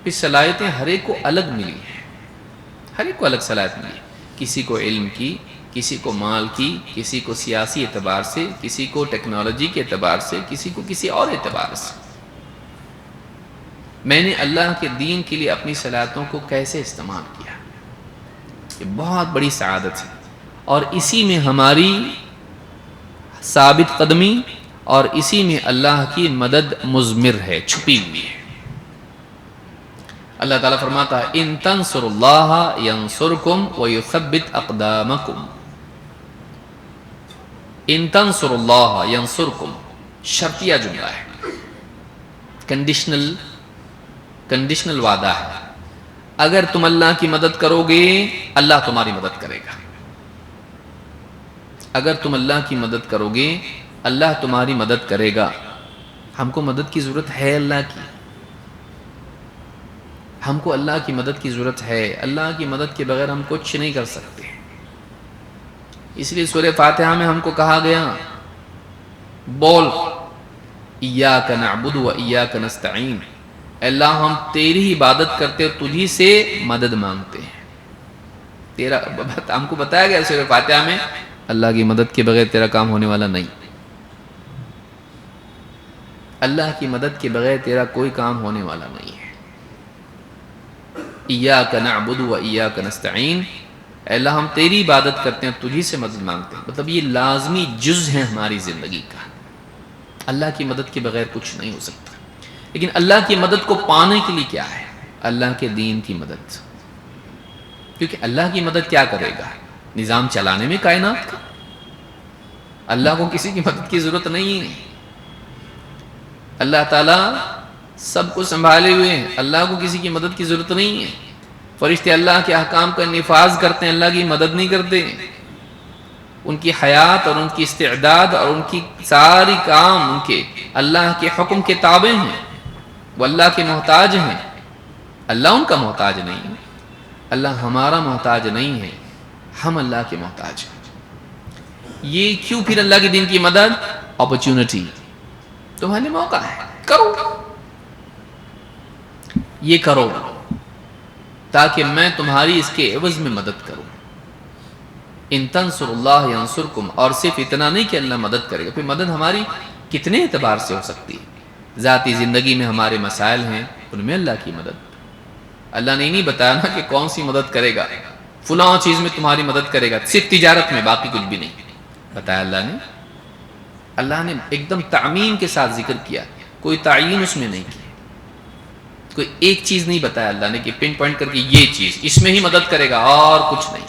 یہ صلاحیتیں ہر ایک کو الگ ملی ہیں، ہر ایک کو الگ صلاحیت ملی. کسی کو علم کی، کسی کو مال کی، کسی کو سیاسی اعتبار سے، کسی کو ٹیکنالوجی کے اعتبار سے، کسی کو کسی اور اعتبار سے. میں نے اللہ کے دین کے لیے اپنی صلاحیتوں کو کیسے استعمال کیا، یہ بہت بڑی سعادت ہے. اور اسی میں ہماری ثابت قدمی اور اسی میں اللہ کی مدد مضمر ہے، چھپی ہوئی ہے. اللہ تعالیٰ فرماتا ہے ان تنصروا اللہ ینصرکم ویثبت اقدامکم، ان تنصروا اللہ ینصرکم شرطیہ جملہ ہے، کنڈیشنل وعدہ ہے، اگر تم اللہ کی مدد کرو گے اللہ تمہاری مدد کرے گا، اگر تم اللہ کی مدد کرو گے اللہ تمہاری مدد کرے گا۔ ہم کو مدد کی ضرورت ہے، اللہ کی، ہم کو اللہ کی مدد کی ضرورت ہے، اللہ کی مدد کے بغیر ہم کچھ نہیں کر سکتے۔ اس لیے سورہ فاتحہ میں ہم کو کہا گیا بول ایاک نعبد و ایاک نستعین، اللہ ہم تیری عبادت کرتے اور تجھی سے مدد مانگتے ہیں۔ تیرا ہم کو بتایا گیا سورہ فاتحہ میں اللہ کی مدد کے بغیر تیرا کام ہونے والا نہیں، اللہ کی مدد کے بغیر تیرا کوئی کام ہونے والا نہیں ہے۔ ایاک نعبد و ایاک نستعین، اللہ ہم تیری عبادت کرتے ہیں تجھی سے مدد مانگتے ہیں، مطلب یہ لازمی جز ہے ہماری زندگی کا، اللہ کی مدد کے بغیر کچھ نہیں ہو سکتا۔ لیکن اللہ کی مدد کو پانے کے لیے کیا ہے؟ اللہ کے دین کی مدد، کیونکہ اللہ کی مدد کیا کرے گا؟ نظام چلانے میں کائنات کا، اللہ کو کسی کی مدد کی ضرورت نہیں ہے، اللہ تعالیٰ سب کو سنبھالے ہوئے ہیں، اللہ کو کسی کی مدد کی ضرورت نہیں ہے۔ فرشتے اللہ کے احکام کا نفاذ کرتے ہیں، اللہ کی مدد نہیں کرتے، ان کی حیات اور ان کی استعداد اور ان کی ساری کام ان کے اللہ کے حکم کے تابع ہیں، وہ اللہ کے محتاج ہیں، اللہ ان کا محتاج نہیں ہے، اللہ ہمارا محتاج نہیں ہے، ہم اللہ کے محتاج ہیں۔ یہ کیوں پھر اللہ کے دین کی مدد؟ اپرچونٹی، تمہارے موقع ہے، کرو، یہ کرو تاکہ میں تمہاری اس کے عوض میں مدد کروں۔ ان تنصر اللہ ینصرکم، اور صرف اتنا نہیں کہ اللہ مدد کرے گا، پھر مدد ہماری کتنے اعتبار سے ہو سکتی ہے؟ ذاتی زندگی میں ہمارے مسائل ہیں، ان میں اللہ کی مدد، اللہ نے نہیں بتایا نا کہ کون سی مدد کرے گا، فلاں چیز میں تمہاری مدد کرے گا، صرف تجارت میں، باقی کچھ بھی نہیں بتایا اللہ نے ایک دم تعمیم کے ساتھ ذکر کیا، کوئی تعین اس میں نہیں کی، کوئی ایک چیز نہیں بتایا اللہ نے کہ پن پوائنٹ کر کے یہ چیز اس میں ہی مدد کرے گا اور کچھ نہیں۔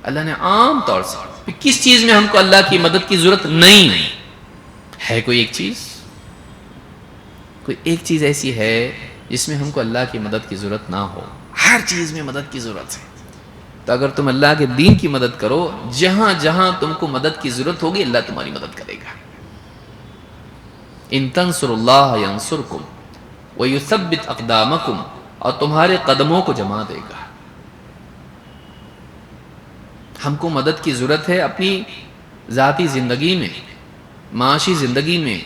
اللہ نے عام طور سے کس چیز میں ہم کو اللہ کی مدد کی ضرورت نہیں ہے؟ کوئی ایک چیز ایسی ہے جس میں ہم کو اللہ کی مدد کی ضرورت نہ ہو، ہر چیز میں مدد کی ضرورت ہے۔ تو اگر تم اللہ کے دین کی مدد کرو، جہاں جہاں تم کو مدد کی ضرورت ہوگی اللہ تمہاری مدد کرے گا۔ ان تنصروا اللہ ینصرکم وَيُثَبِّتْ أَقْدَامَكُمْ، اور تمہارے قدموں کو جما دے گا۔ ہم کو مدد کی ضرورت ہے اپنی ذاتی زندگی میں، معاشی زندگی میں،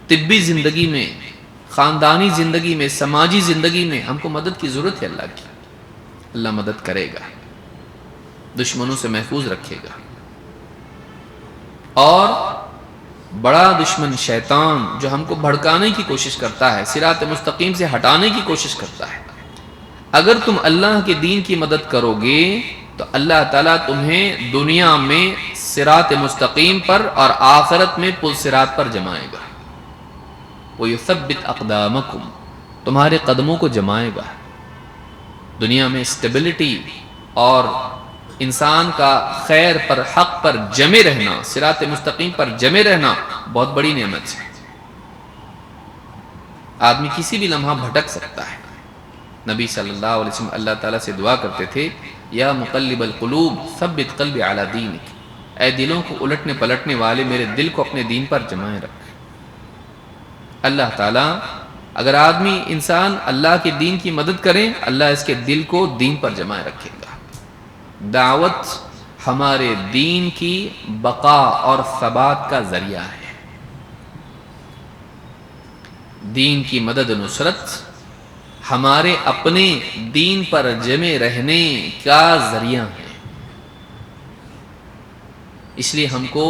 طبی زندگی میں، خاندانی زندگی میں، سماجی زندگی میں، ہم کو مدد کی ضرورت ہے اللہ کی۔ اللہ مدد کرے گا، دشمنوں سے محفوظ رکھے گا، اور بڑا دشمن شیطان جو ہم کو بھڑکانے کی کوشش کرتا ہے، صراط مستقیم سے ہٹانے کی کوشش کرتا ہے، اگر تم اللہ کے دین کی مدد کرو گے تو اللہ تعالیٰ تمہیں دنیا میں صراط مستقیم پر اور آخرت میں پل صراط پر جمائے گا۔ وَيُثَبِّتْ أَقْدَامَكُمْ، تمہارے قدموں کو جمائے گا۔ دنیا میں اسٹیبلٹی اور انسان کا خیر پر، حق پر جمے رہنا، صراط مستقیم پر جمے رہنا بہت بڑی نعمت ہے۔ آدمی کسی بھی لمحہ بھٹک سکتا ہے۔ نبی صلی اللہ علیہ وسلم اللہ تعالیٰ سے دعا کرتے تھے، یا مقلب القلوب ثبت قلبی علی دینک، اے دلوں کو الٹنے پلٹنے والے میرے دل کو اپنے دین پر جمائے رکھ۔ اللہ تعالیٰ اگر آدمی انسان اللہ کے دین کی مدد کرے، اللہ اس کے دل کو دین پر جمائے رکھے گا۔ دعوت ہمارے دین کی بقا اور ثبات کا ذریعہ ہے، دین کی مدد نصرت ہمارے اپنے دین پر جمے رہنے کا ذریعہ ہے۔ اس لیے ہم کو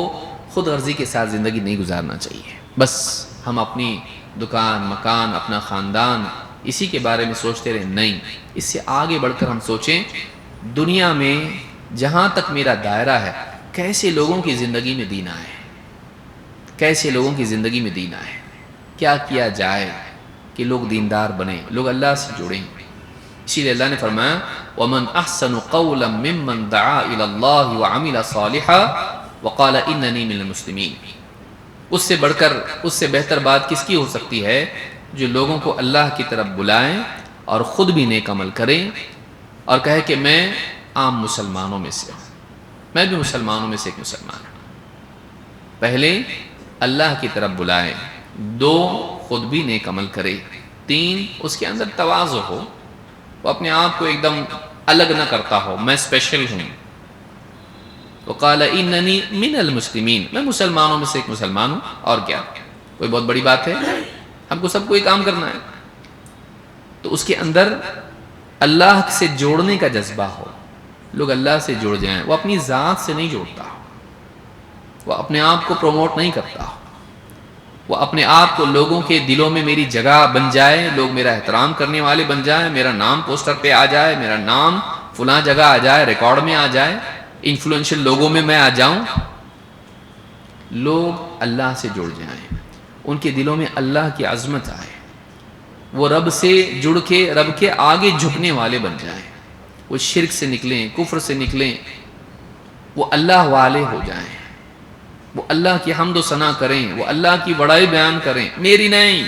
خود غرضی کے ساتھ زندگی نہیں گزارنا چاہیے، بس ہم اپنی دکان، مکان، اپنا خاندان اسی کے بارے میں سوچتے رہیں، نہیں، اس سے آگے بڑھ کر ہم سوچیں دنیا میں جہاں تک میرا دائرہ ہے کیسے لوگوں کی زندگی میں دین آئے، کیسے لوگوں کی زندگی میں دین آئے، کیا کیا جائے کہ لوگ دیندار بنیں، لوگ اللہ سے جڑیں، اسی لیے اللہ نے فرمایا وَمَنْ أَحْسَنُ قَوْلًا مِّمَّنْ دَعَا إِلَى اللَّهِ وَعَمِلَ صَالِحًا وَقَالَ إِنَّنِي مِنَ الْمُسْلِمِينَ۔ اس سے بڑھ کر، اس سے بہتر بات کس کی ہو سکتی ہے جو لوگوں کو اللہ کی طرف بلائیں اور خود بھی نیک عمل کریں اور کہے کہ میں عام مسلمانوں میں سے ہوں، میں بھی مسلمانوں میں سے ایک مسلمان ہوں۔ پہلے اللہ کی طرف بلائیں، دو خود بھی نیک عمل کرے، تین اس کے اندر تواضع ہو، وہ اپنے آپ کو ایک دم الگ نہ کرتا ہو، میں اسپیشل ہوں۔ وقال اننی من المسلمین، میں مسلمانوں میں سے ایک مسلمان ہوں، اور کیا کوئی بہت بڑی بات ہے؟ ہم کو سب کو یہ کام کرنا ہے۔ تو اس کے اندر اللہ سے جوڑنے کا جذبہ ہو، لوگ اللہ سے جڑ جائیں، وہ اپنی ذات سے نہیں جوڑتا، وہ اپنے آپ کو پروموٹ نہیں کرتا، وہ اپنے آپ کو لوگوں کے دلوں میں میری جگہ بن جائے، لوگ میرا احترام کرنے والے بن جائیں، میرا نام پوسٹر پہ آ جائے، میرا نام فلاں جگہ آ جائے، ریکارڈ میں آ جائے، انفلوئنشل لوگوں میں میں آ جاؤں۔ لوگ اللہ سے جڑ جائیں، ان کے دلوں میں اللہ کی عظمت آئے، وہ رب سے جڑ کے رب کے آگے جھکنے والے بن جائیں، وہ شرک سے نکلیں، کفر سے نکلیں، وہ اللہ والے ہو جائیں، وہ اللہ کی حمد و ثنا کریں، وہ اللہ کی بڑائی بیان کریں، میری نہیں۔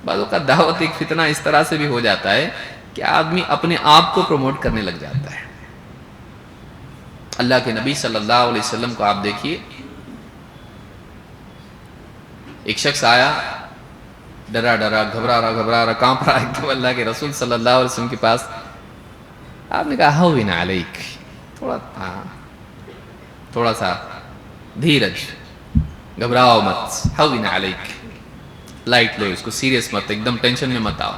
بعض اوقات دعوت ایک فتنہ اس طرح سے بھی ہو جاتا ہے کہ آدمی اپنے آپ کو پروموٹ کرنے لگ جاتا ہے۔ اللہ کے نبی صلی اللہ علیہ وسلم کو آپ دیکھیے، ایک شخص آیا ڈرا ڈرا، گھبرا رہا، کانپ رہا ایک دم اللہ کے رسول صلی اللہ علیہ وسلم کے پاس۔ آپ نے کہا ہوین علیک، تھوڑا سا دھیرج، گھبراؤ مت، ہوین علیک، لائٹ لو اس کو، سیریس مت، ایک دم ٹینشن میں مت آؤ،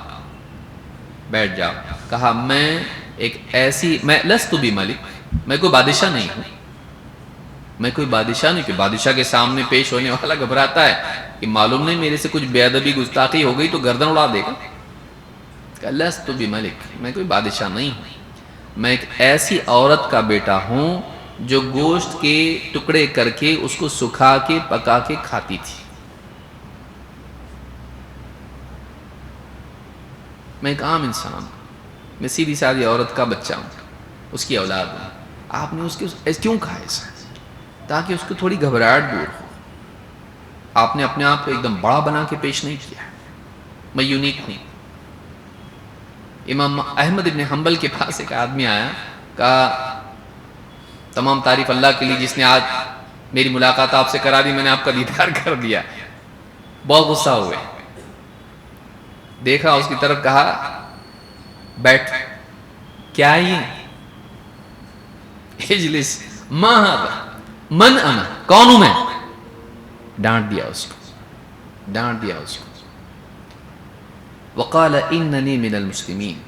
بیٹھ جاؤ۔ کہا میں ایک ایسی، میں لست بملک، میں کوئی بادشاہ نہیں ہوں، میں کوئی بادشاہ نہیں کہ بادشاہ کے سامنے پیش ہونے والا گھبراتا ہے کہ معلوم نہیں میرے سے کچھ بے ادبی گستاخی ہو گئی تو گردن اڑا دے گا۔ کہ لست بملک، میں کوئی بادشاہ نہیں ہوں، میں ایک ایسی عورت کا بیٹا ہوں جو گوشت کے ٹکڑے کر کے اس کو سکھا کے پکا کے کھاتی تھی، میں ایک عام انسان ہوں، میں سیدھی سادھی عورت کا بچہ ہوں، اس کی اولاد ہوں۔ آپ نے اس کے کیوں کہا ایسا؟ تاکہ اس کو تھوڑی گھبراہٹ دور ہو۔ آپ نے اپنے آپ کو ایک دم بڑا بنا کے پیش نہیں کیا، میں یونیک ہوں۔ امام احمد ابن حنبل کے پاس ایک آدمی آیا، کہا تمام تعریف اللہ کے لیے جس نے آج میری ملاقات آپ سے کرا دی، میں نے آپ کا دیدار کر دیا۔ بہت غصہ ہوئے، دیکھا اس کی طرف، کہا بیٹھ، کیا یہ اجلس، ما هذا، من انا، کون ہوں میں؟ ڈانٹ دیا اس کو، ڈانٹ دیا اس کو۔ وقال اننی من المسلمین،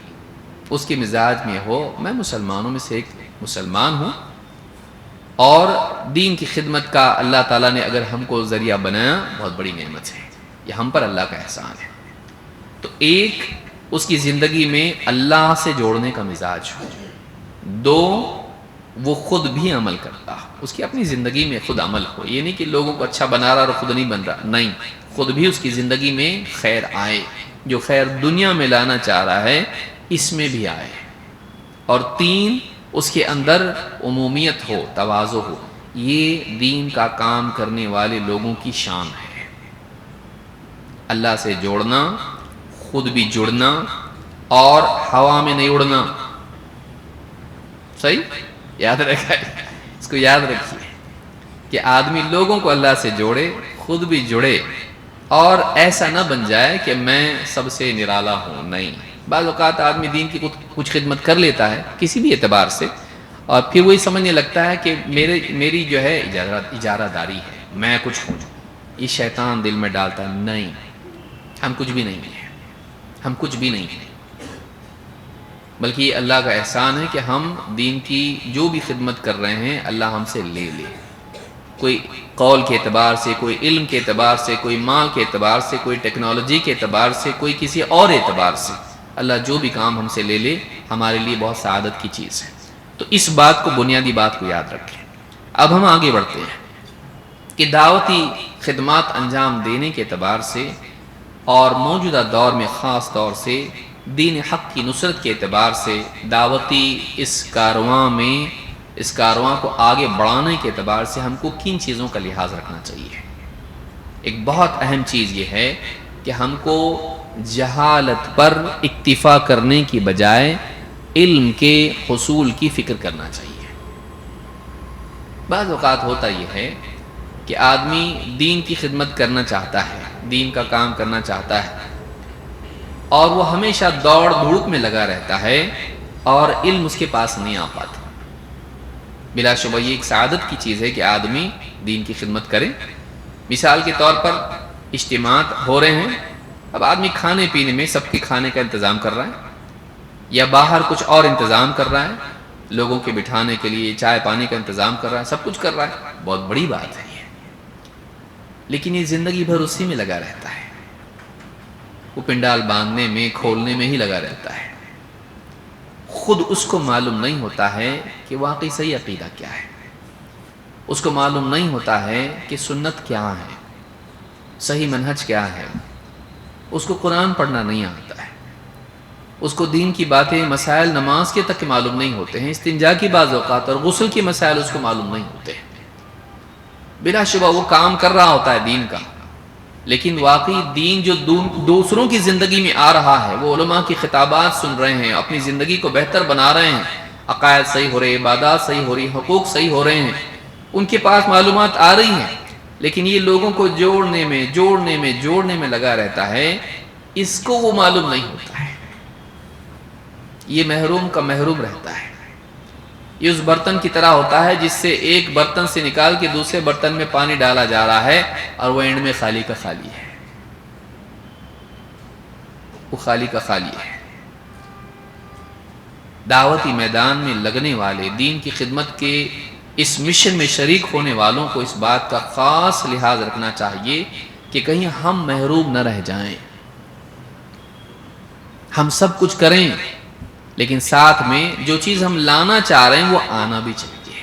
اس کے مزاج میں ہو میں مسلمانوں میں سے ایک مسلمان ہوں، اور دین کی خدمت کا اللہ تعالیٰ نے اگر ہم کو ذریعہ بنایا بہت بڑی نعمت ہے، یہ ہم پر اللہ کا احسان ہے۔ تو ایک اس کی زندگی میں اللہ سے جوڑنے کا مزاج ہو، دو وہ خود بھی عمل کرتا ہو، اس کی اپنی زندگی میں خود عمل ہو، یہ نہیں کہ لوگوں کو اچھا بنا رہا اور خود نہیں بن رہا، نہیں، خود بھی اس کی زندگی میں خیر آئے، جو خیر دنیا میں لانا چاہ رہا ہے اس میں بھی آئے، اور تین اس کے اندر عمومیت ہو، تواضع ہو۔ یہ دین کا کام کرنے والے لوگوں کی شان ہے، اللہ سے جوڑنا، خود بھی جڑنا، اور ہوا میں نہیں اڑنا۔ صحیح یاد رکھا ہے، اس کو یاد رکھیے کہ آدمی لوگوں کو اللہ سے جوڑے، خود بھی جڑے، اور ایسا نہ بن جائے کہ میں سب سے نرالا ہوں، نہیں۔ بعض اوقات آدمی دین کی کچھ خدمت کر لیتا ہے کسی بھی اعتبار سے، اور پھر وہی سمجھنے لگتا ہے کہ میری جو ہے اجارہ داری ہے، میں کچھ ہوں، یہ شیطان دل میں ڈالتا ہے، نہیں، ہم کچھ بھی نہیں ہیں، ہم کچھ بھی نہیں ہیں، بلکہ یہ اللہ کا احسان ہے کہ ہم دین کی جو بھی خدمت کر رہے ہیں اللہ ہم سے لے لے، کوئی قول کے اعتبار سے، کوئی علم کے اعتبار سے، کوئی مال کے اعتبار سے، کوئی ٹیکنالوجی کے اعتبار سے، کوئی کسی اور اعتبار سے، اللہ جو بھی کام ہم سے لے لے ہمارے لیے بہت سعادت کی چیز ہے۔ تو اس بات کو، بنیادی بات کو یاد رکھیں۔ اب ہم آگے بڑھتے ہیں کہ دعوتی خدمات انجام دینے کے اعتبار سے، اور موجودہ دور میں خاص طور سے دین حق کی نصرت کے اعتبار سے دعوتی اس کارواں کو آگے بڑھانے کے اعتبار سے ہم کو کن چیزوں کا لحاظ رکھنا چاہیے؟ ایک بہت اہم چیز یہ ہے کہ ہم کو جہالت پر اکتفا کرنے کی بجائے علم کے حصول کی فکر کرنا چاہیے۔ بعض اوقات ہوتا یہ ہے کہ آدمی دین کی خدمت کرنا چاہتا ہے، دین کا کام کرنا چاہتا ہے، اور وہ ہمیشہ دوڑ دھوپ میں لگا رہتا ہے اور علم اس کے پاس نہیں آ پاتا۔ بلا شبہ یہ ایک سعادت کی چیز ہے کہ آدمی دین کی خدمت کرے۔ مثال کے طور پر اجتماعات ہو رہے ہیں، اب آدمی کھانے پینے میں سب کے کھانے کا انتظام کر رہا ہے، یا باہر کچھ اور انتظام کر رہا ہے، لوگوں کے بٹھانے کے لیے چائے پانی کا انتظام کر رہا ہے، سب کچھ کر رہا ہے، بہت بڑی بات ہے یہ۔ لیکن یہ زندگی بھر اسی میں لگا رہتا ہے، وہ پنڈال باندھنے میں کھولنے میں ہی لگا رہتا ہے، خود اس کو معلوم نہیں ہوتا ہے کہ واقعی صحیح عقیدہ کیا ہے، اس کو معلوم نہیں ہوتا ہے کہ سنت کیا ہے، صحیح منہج کیا ہے، اس کو قرآن پڑھنا نہیں آتا ہے، اس کو دین کی باتیں مسائل نماز کے تک معلوم نہیں ہوتے ہیں، استنجا کی بعض اوقات اور غسل کے مسائل اس کو معلوم نہیں ہوتے ہیں۔ بلا شبہ وہ کام کر رہا ہوتا ہے دین کا، لیکن واقعی دین جو دوسروں کی زندگی میں آ رہا ہے، وہ علماء کی خطابات سن رہے ہیں، اپنی زندگی کو بہتر بنا رہے ہیں، عقائد صحیح ہو رہے، عبادات صحیح ہو رہی، حقوق صحیح ہو رہے ہیں، ان کے پاس معلومات آ رہی ہیں، لیکن یہ لوگوں کو جوڑنے میں لگا رہتا ہے، اس کو وہ معلوم نہیں ہوتا ہے، یہ محروم کا محروم رہتا ہے۔ یہ اس برتن کی طرح ہوتا ہے جس سے ایک برتن سے نکال کے دوسرے برتن میں پانی ڈالا جا رہا ہے، اور وہ اینڈ میں خالی کا خالی ہے، وہ خالی کا خالی ہے۔ دعوتی میدان میں لگنے والے، دین کی خدمت کے اس مشن میں شریک ہونے والوں کو اس بات کا خاص لحاظ رکھنا چاہیے کہ کہیں ہم محروم نہ رہ جائیں۔ ہم سب کچھ کریں، لیکن ساتھ میں جو چیز ہم لانا چاہ رہے ہیں وہ آنا بھی چاہیے۔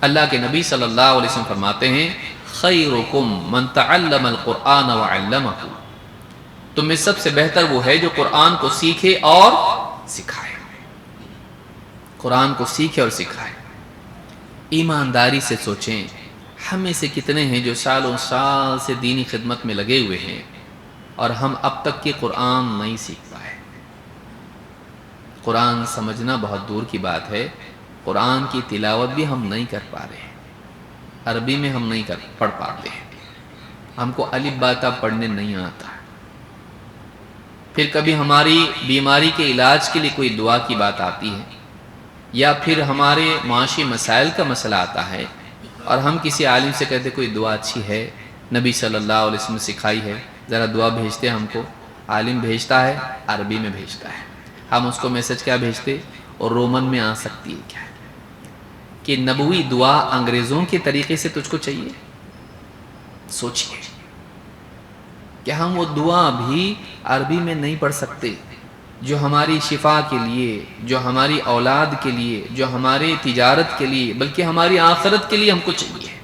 اللہ کے نبی صلی اللہ علیہ وسلم فرماتے ہیں، خیرکم من تعلم القرآن وعلمہ، تم میں سب سے بہتر وہ ہے جو قرآن کو سیکھے اور سکھائے، قرآن کو سیکھے اور سکھائے۔ ایمانداری سے سوچیں، ہم میں سے کتنے ہیں جو سالوں سال سے دینی خدمت میں لگے ہوئے ہیں اور ہم اب تک کہ قرآن نہیں سیکھ پائے۔ قرآن سمجھنا بہت دور کی بات ہے، قرآن کی تلاوت بھی ہم نہیں کر پا رہے ہیں، عربی میں ہم نہیں پڑھ پاتے ہیں، ہم کو الف با تا پڑھنے نہیں آتا۔ پھر کبھی ہماری بیماری کے علاج کے لیے کوئی دعا کی بات آتی ہے، یا پھر ہمارے معاشی مسائل کا مسئلہ آتا ہے، اور ہم کسی عالم سے کہتے کوئی دعا اچھی ہے، نبی صلی اللہ علیہ وسلم نے سکھائی ہے، ذرا دعا بھیجتے ہم کو۔ عالم بھیجتا ہے، عربی میں بھیجتا ہے، ہم اس کو میسج کیا بھیجتے، اور رومن میں آ سکتی ہے کیا کہ نبوی دعا انگریزوں کے طریقے سے تجھ کو چاہیے؟ سوچئے کہ ہم وہ دعا بھی عربی میں نہیں پڑھ سکتے جو ہماری شفا کے لیے، جو ہماری اولاد کے لیے، جو ہماری تجارت کے لیے، بلکہ ہماری آخرت کے لیے ہم کو چاہیے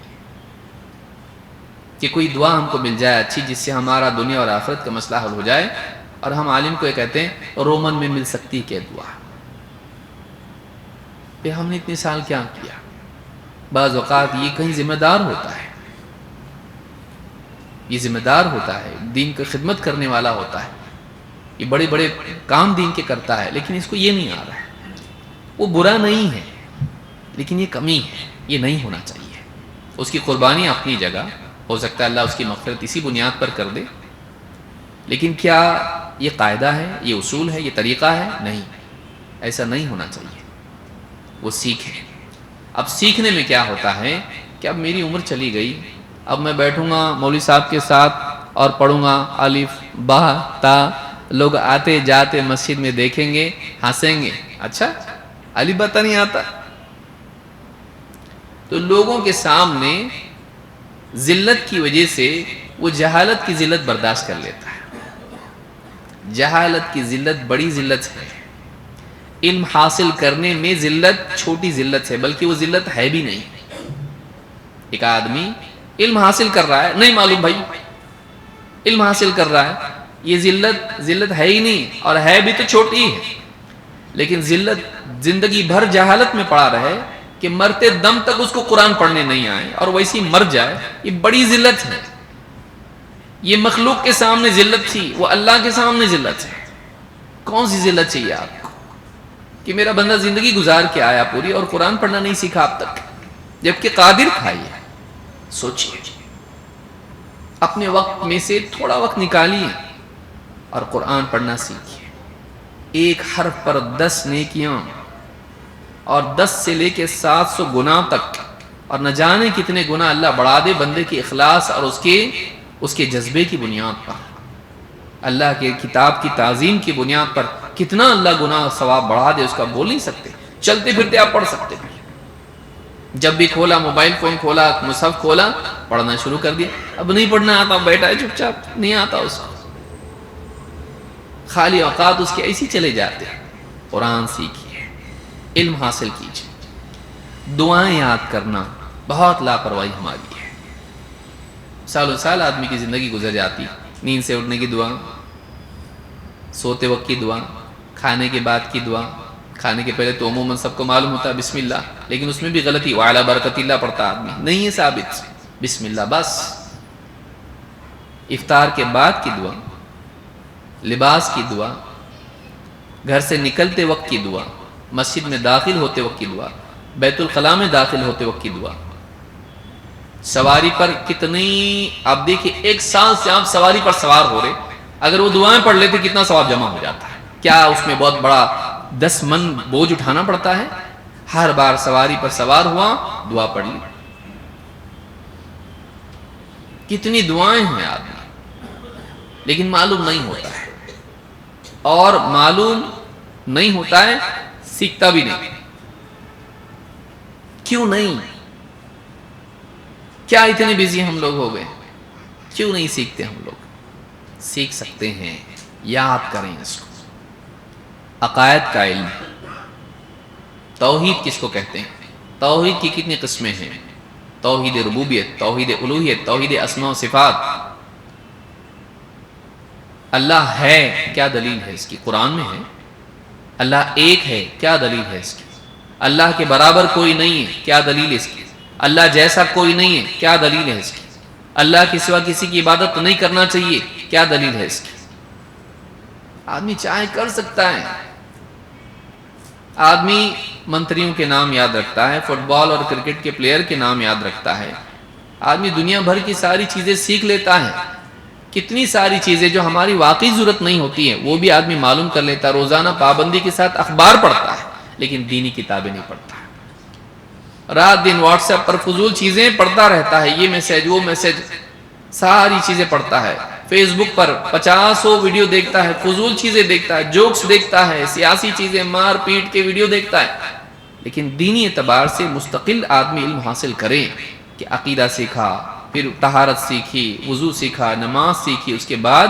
کہ کوئی دعا ہم کو مل جائے اچھی، جس سے ہمارا دنیا اور آخرت کا مسئلہ حل ہو جائے۔ اور ہم عالم کو یہ کہتے ہیں رومن میں مل سکتی کہ دعا، پھر ہم نے اتنے سال کیا کیا؟ بعض اوقات یہ کہیں ذمہ دار ہوتا ہے، یہ ذمہ دار ہوتا ہے، دین کی خدمت کرنے والا ہوتا ہے، یہ بڑے بڑے کام دین کے کرتا ہے، لیکن اس کو یہ نہیں آ رہا ہے۔ وہ برا نہیں ہے، لیکن یہ کمی ہے، یہ نہیں ہونا چاہیے۔ اس کی قربانی اپنی جگہ، ہو سکتا ہے اللہ اس کی مغفرت اسی بنیاد پر کر دے، لیکن کیا یہ قاعدہ ہے، یہ اصول ہے، یہ طریقہ ہے؟ نہیں، ایسا نہیں ہونا چاہیے۔ وہ سیکھے۔ اب سیکھنے میں کیا ہوتا ہے کہ اب میری عمر چلی گئی، اب میں بیٹھوں گا مولوی صاحب کے ساتھ اور پڑھوں گا الف با تا، لوگ آتے جاتے مسجد میں دیکھیں گے، ہنسیں گے، اچھا الف با تا نہیں آتا؟ تو لوگوں کے سامنے ذلت کی وجہ سے وہ جہالت کی ذلت برداشت کر لیتا ہے۔ جہالت کی ذلت بڑی ذلت ہے، علم حاصل کرنے میں ذلت چھوٹی ذلت ہے، بلکہ وہ ذلت ہے بھی نہیں۔ ایک آدمی علم حاصل کر رہا ہے، نہیں معلوم بھائی، علم حاصل کر رہا ہے، یہ ذلت ہے ہی نہیں، اور ہے بھی تو چھوٹی ہے، لیکن ذلت زندگی بھر جہالت میں پڑا رہے کہ مرتے دم تک اس کو قرآن پڑھنے نہیں آئے اور ویسی مر جائے، یہ بڑی ذلت ہے۔ یہ مخلوق کے سامنے ذلت تھی، وہ اللہ کے سامنے ذلت ہے۔ کون سی ذلت چاہیے آپ کو کہ میرا بندہ زندگی گزار کے آیا پوری اور قرآن پڑھنا نہیں سیکھا اب تک، جبکہ قادر تھا یہ۔ سوچئے، اپنے وقت میں سے تھوڑا وقت نکالیے اور قرآن پڑھنا سیکھیے۔ ایک حرف پر 10 نیکیاں اور 10 سے لے کے 700 گناہ تک، اور نہ جانے کتنے گناہ اللہ بڑھا دے بندے کی اخلاص اور اس کے جذبے کی بنیاد پر، اللہ کے کتاب کی تعظیم کی بنیاد پر کتنا اللہ گناہ ثواب بڑھا دے اس کا بول نہیں سکتے۔ چلتے پھرتے آپ پڑھ سکتے ہیں، جب بھی کھولا موبائل فون کھولا مصحف کھولا پڑھنا شروع کر دیا۔ اب نہیں پڑھنا آتا، بیٹھا ہے چپ چاپ، نہیں آتا اس کو، خالی اوقات اس کے ایسی چلے جاتے ہیں۔ قرآن سیکھیے، علم حاصل کیجیے۔ دعائیں یاد کرنا بہت لاپرواہی ہماری ہے۔ سالوں سال آدمی کی زندگی گزر جاتی، نیند سے اٹھنے کی دعا، سوتے وقت کی دعا، کھانے کے بعد کی دعا۔ کھانے کے پہلے تو عموماً سب کو معلوم ہوتا ہے بسم اللہ، لیکن اس میں بھی غلطی، وعلی برکت اللہ پڑھتا آدمی، نہیں ہے ثابت، بسم اللہ بس۔ افطار کے بعد کی دعا، لباس کی دعا، گھر سے نکلتے وقت کی دعا، مسجد میں داخل ہوتے وقت کی دعا، بیت الخلاء میں داخل ہوتے وقت کی دعا۔ سواری پر کتنی، آپ دیکھیں 1 سال سے آپ سواری پر سوار ہو رہے، اگر وہ دعائیں پڑھ لیتے کتنا ثواب جمع ہو جاتا ہے۔ کیا اس میں بہت بڑا 10 من بوجھ اٹھانا پڑتا ہے؟ ہر بار سواری پر سوار ہوا دعا پڑھ لی۔ کتنی دعائیں ہیں آدمی، لیکن معلوم نہیں ہوتا ہے، اور معلوم نہیں ہوتا ہے سیکھتا بھی نہیں۔ کیوں نہیں؟ کیا اتنے بزی ہم لوگ ہو گئے؟ کیوں نہیں سیکھتے ہم لوگ؟ سیکھ سکتے ہیں، یاد کریں اس کو۔ عقائد کا علم، توحید کس کو کہتے ہیں؟ توحید کی کتنی قسمیں ہیں؟ توحید ربوبیت، توحید الوہیت، توحید اسماء و صفات۔ اللہ ہے، کیا دلیل ہے اس کی؟ قرآن میں ہے۔ اللہ ایک ہے، کیا دلیل ہے اس کی؟ اللہ کے برابر کوئی نہیں ہے، کیا دلیل ہے اس کی؟ اللہ جیسا کوئی نہیں ہے، کیا دلیل ہے اس کی؟ اللہ کے سوا کسی کی عبادت نہیں کرنا چاہیے، کیا دلیل ہے اس کی؟ آدمی چاہے کر سکتا ہے، آدمی منتریوں کے نام یاد رکھتا ہے، فٹ بال اور کرکٹ کے پلیئر کے نام یاد رکھتا ہے، آدمی دنیا بھر کی ساری چیزیں سیکھ لیتا ہے۔ کتنی ساری چیزیں جو ہماری واقعی ضرورت نہیں ہوتی ہیں وہ بھی آدمی معلوم کر لیتا ہے، روزانہ پابندی کے ساتھ اخبار پڑھتا ہے لیکن دینی کتابیں نہیں پڑھتا ہے، رات دن واٹس ایپ پر فضول چیزیں پڑھتا رہتا ہے، یہ میسج وہ میسج، ساری چیزیں پڑھتا ہے، فیس بک پر 50 ویڈیو دیکھتا ہے، فضول چیزیں دیکھتا ہے، جوکس دیکھتا ہے، سیاسی چیزیں، مار پیٹ کے ویڈیو دیکھتا ہے۔ لیکن دینی اعتبار سے مستقل آدمی علم حاصل کرے کہ عقیدہ سیکھا، پھر طہارت سیکھی، وضو سیکھا، نماز سیکھی، اس کے بعد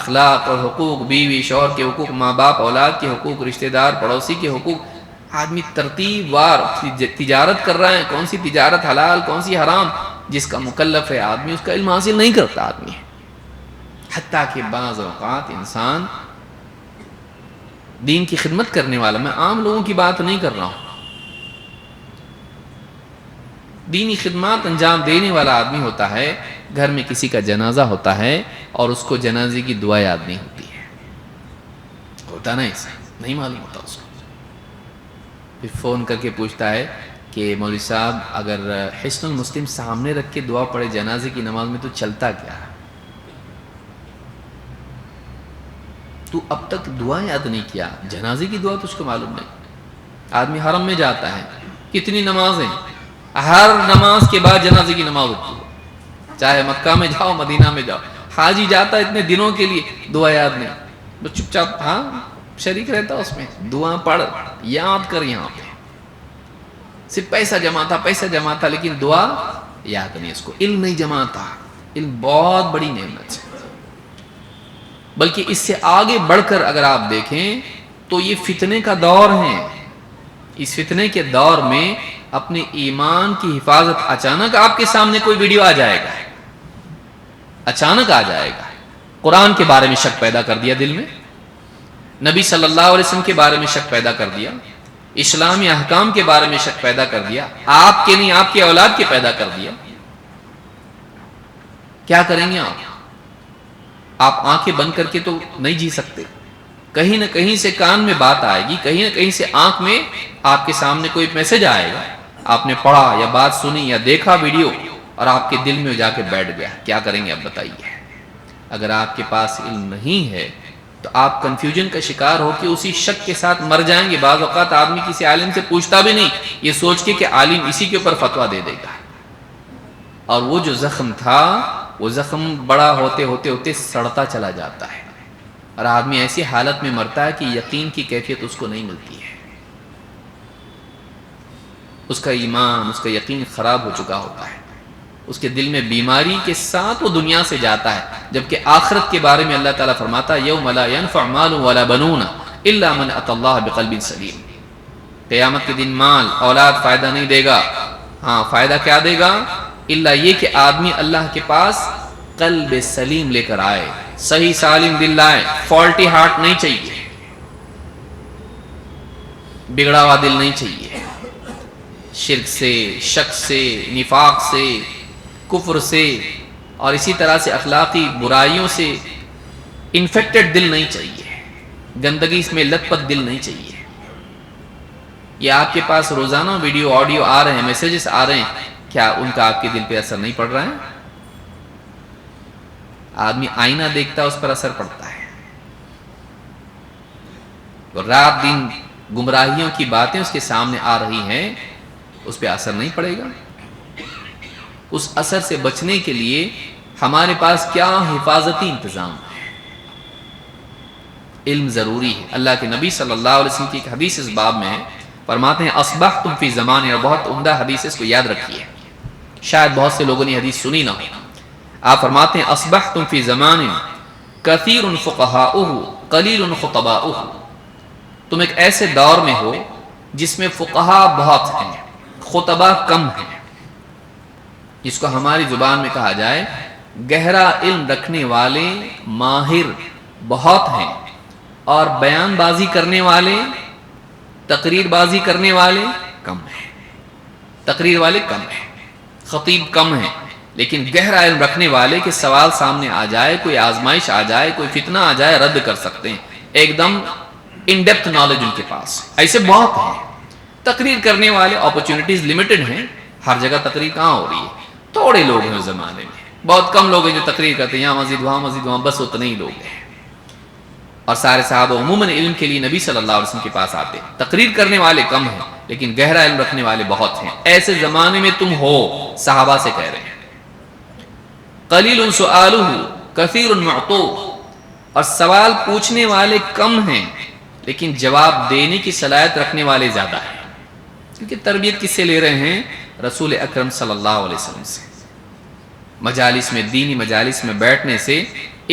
اخلاق اور حقوق، بیوی شوہر کے حقوق، ماں باپ اولاد کے حقوق، رشتہ دار پڑوسی کے حقوق، آدمی ترتیب وار تجارت کر رہا ہے، کون سی تجارت حلال کون سی حرام، جس کا مکلف ہے آدمی اس کا علم حاصل نہیں کرتا آدمی۔ حتیٰ کہ بعض اوقات انسان دین کی خدمت کرنے والا، میں عام لوگوں کی بات نہیں کر رہا ہوں، دینی خدمات انجام دینے والا آدمی ہوتا ہے، گھر میں کسی کا جنازہ ہوتا ہے اور اس کو جنازے کی دعا یاد نہیں ہوتی ہے، ہوتا نا ایسا، نہیں معلوم ہوتا اس کو، پھر فون کر کے پوچھتا ہے کہ مولوی صاحب اگر حسن المسلم سامنے رکھ کے دعا پڑھے جنازے کی نماز میں تو چلتا کیا ہے؟ تو اب تک دعا یاد نہیں کیا، جنازے کی دعا تو اس کو معلوم نہیں۔ آدمی حرم میں جاتا ہے، کتنی نمازیں، ہر نماز کے بعد جنازے کی نماز ہوتی ہے، چاہے مکہ میں جاؤ مدینہ میں جاؤ، حاجی جاتا ہے اتنے دنوں کے لیے، دعا یاد نہیں، وہ چپ چاپ ہاں شریک رہتا اس میں، دعا پڑھ یاد کر، یہاں پہ صرف پیسہ جمع تھا لیکن دعا یاد نہیں، اس کو علم نہیں جمع تھا۔ علم بہت بڑی نعمت ہے، بلکہ اس سے آگے بڑھ کر اگر آپ دیکھیں تو یہ فتنے کا دور ہے، اس فتنے کے دور میں اپنے ایمان کی حفاظت، اچانک آپ کے سامنے کوئی ویڈیو آ جائے گا، اچانک آ جائے گا، قرآن کے بارے میں شک پیدا کر دیا دل میں، نبی صلی اللہ علیہ وسلم کے بارے میں شک پیدا کر دیا، اسلامی احکام کے بارے میں شک پیدا کر دیا، آپ کے نہیں آپ کے اولاد کے پیدا کر دیا، کیا کریں گے آپ آنکھیں بند کر کے تو نہیں جی سکتے، کہیں نہ کہیں سے کان میں بات آئے گی، کہیں نہ کہیں سے آنکھ میں آپ کے سامنے کوئی میسج آئے گا، آپ نے پڑھا یا بات سنی یا دیکھا ویڈیو اور آپ کے دل میں جا کے بیٹھ گیا، کیا کریں گے اب بتائیے؟ اگر آپ کے پاس علم نہیں ہے تو آپ کنفیوژن کا شکار ہو کے اسی شک کے ساتھ مر جائیں گے۔ بعض اوقات آدمی کسی عالم سے پوچھتا بھی نہیں، یہ سوچ کے کہ عالم اسی کے اوپر فتویٰ دے دے گا، اور وہ جو زخم تھا وہ زخم بڑا ہوتے ہوتے ہوتے سڑتا چلا جاتا ہے، اور آدمی ایسی حالت میں مرتا ہے کہ یقین کی کیفیت اس کو نہیں ملتی ہے، اس کا ایمان، اس کا یقین خراب ہو چکا ہوتا ہے، اس کے دل میں بیماری کے ساتھ وہ دنیا سے جاتا ہے، جبکہ آخرت کے بارے میں اللہ تعالیٰ فرماتا ہے یوم لا ينفع مال ولا بنون الا من اتى اللہ بقلب سلیم، قیامت کے دن مال اولاد فائدہ نہیں دے گا، ہاں فائدہ کیا دے گا؟ الا یہ کہ آدمی اللہ کے پاس قلب سلیم لے کر آئے، صحیح سالم دل لائے، فالٹی ہارٹ نہیں چاہیے، بگڑا ہوا دل نہیں چاہیے، شرک سے، شک سے، نفاق سے، کفر سے اور اسی طرح سے اخلاقی برائیوں سے انفیکٹڈ دل نہیں چاہیے، گندگی اس میں لت پت دل نہیں چاہیے۔ یہ آپ کے پاس روزانہ ویڈیو آڈیو آ رہے ہیں، میسیجز آ رہے ہیں، کیا ان کا آپ کے دل پہ اثر نہیں پڑ رہا ہے؟ آدمی آئینہ دیکھتا ہے اس پر اثر پڑتا ہے، اور رات دن گمراہیوں کی باتیں اس کے سامنے آ رہی ہیں، اس پہ اثر نہیں پڑے گا؟ اس اثر سے بچنے کے لیے ہمارے پاس کیا حفاظتی انتظام ہے؟ علم ضروری ہے۔ اللہ کے نبی صلی اللہ علیہ وسلم کی ایک حدیث اس باب میں ہے، فرماتے ہیں اصبحتم فی زمان، اور بہت عمدہ حدیث، اس کو یاد رکھیے، شاید بہت سے لوگوں نے حدیث سنی نہ ہو۔ آپ فرماتے ہیں اصبحتم فی زمان کثیر فقہاؤہ قلیل خطباؤہ، تم ایک ایسے دور میں ہو جس میں فقہا بہت ہیں، خطبہ کم ہیں، جس کو ہماری زبان میں کہا جائے گہرا علم رکھنے والے ماہر بہت ہیں، اور بیان بازی کرنے والے، تقریر بازی کرنے والے کم ہیں، تقریر والے کم ہیں، خطیب کم ہیں، لیکن گہرا علم رکھنے والے کہ سوال سامنے آ جائے، کوئی آزمائش آ جائے، کوئی فتنہ آ جائے، رد کر سکتے ہیں، ایک دم ان ڈیپتھ نالج ان کے پاس، ایسے بہت ہیں۔ تقریر کرنے والے اپرچونٹیز لمیٹڈ ہیں، ہر جگہ تقریر کہاں ہو رہی ہے؟ تھوڑے لوگ ہیں اس زمانے میں، بہت کم لوگ ہیں جو تقریر کرتے ہیں، یہاں مسجد وہاں، بس اتنے ہی لوگ ہیں، اور سارے صحابہ عموماً علم کے لیے نبی صلی اللہ علیہ وسلم کے پاس آتے، تقریر کرنے والے کم ہیں لیکن گہرا علم رکھنے والے بہت ہیں۔ ایسے زمانے میں تم ہو، صحابہ سے کہہ رہے ہیں، قلیل سؤالہ کثیر معطوہ، اور سوال پوچھنے والے کم ہیں لیکن جواب دینے کی صلاحیت رکھنے والے زیادہ ہیں، کیونکہ تربیت کس سے لے رہے ہیں؟ رسول اکرم صلی اللہ علیہ وسلم سے۔ مجالس میں، دینی مجالس میں بیٹھنے سے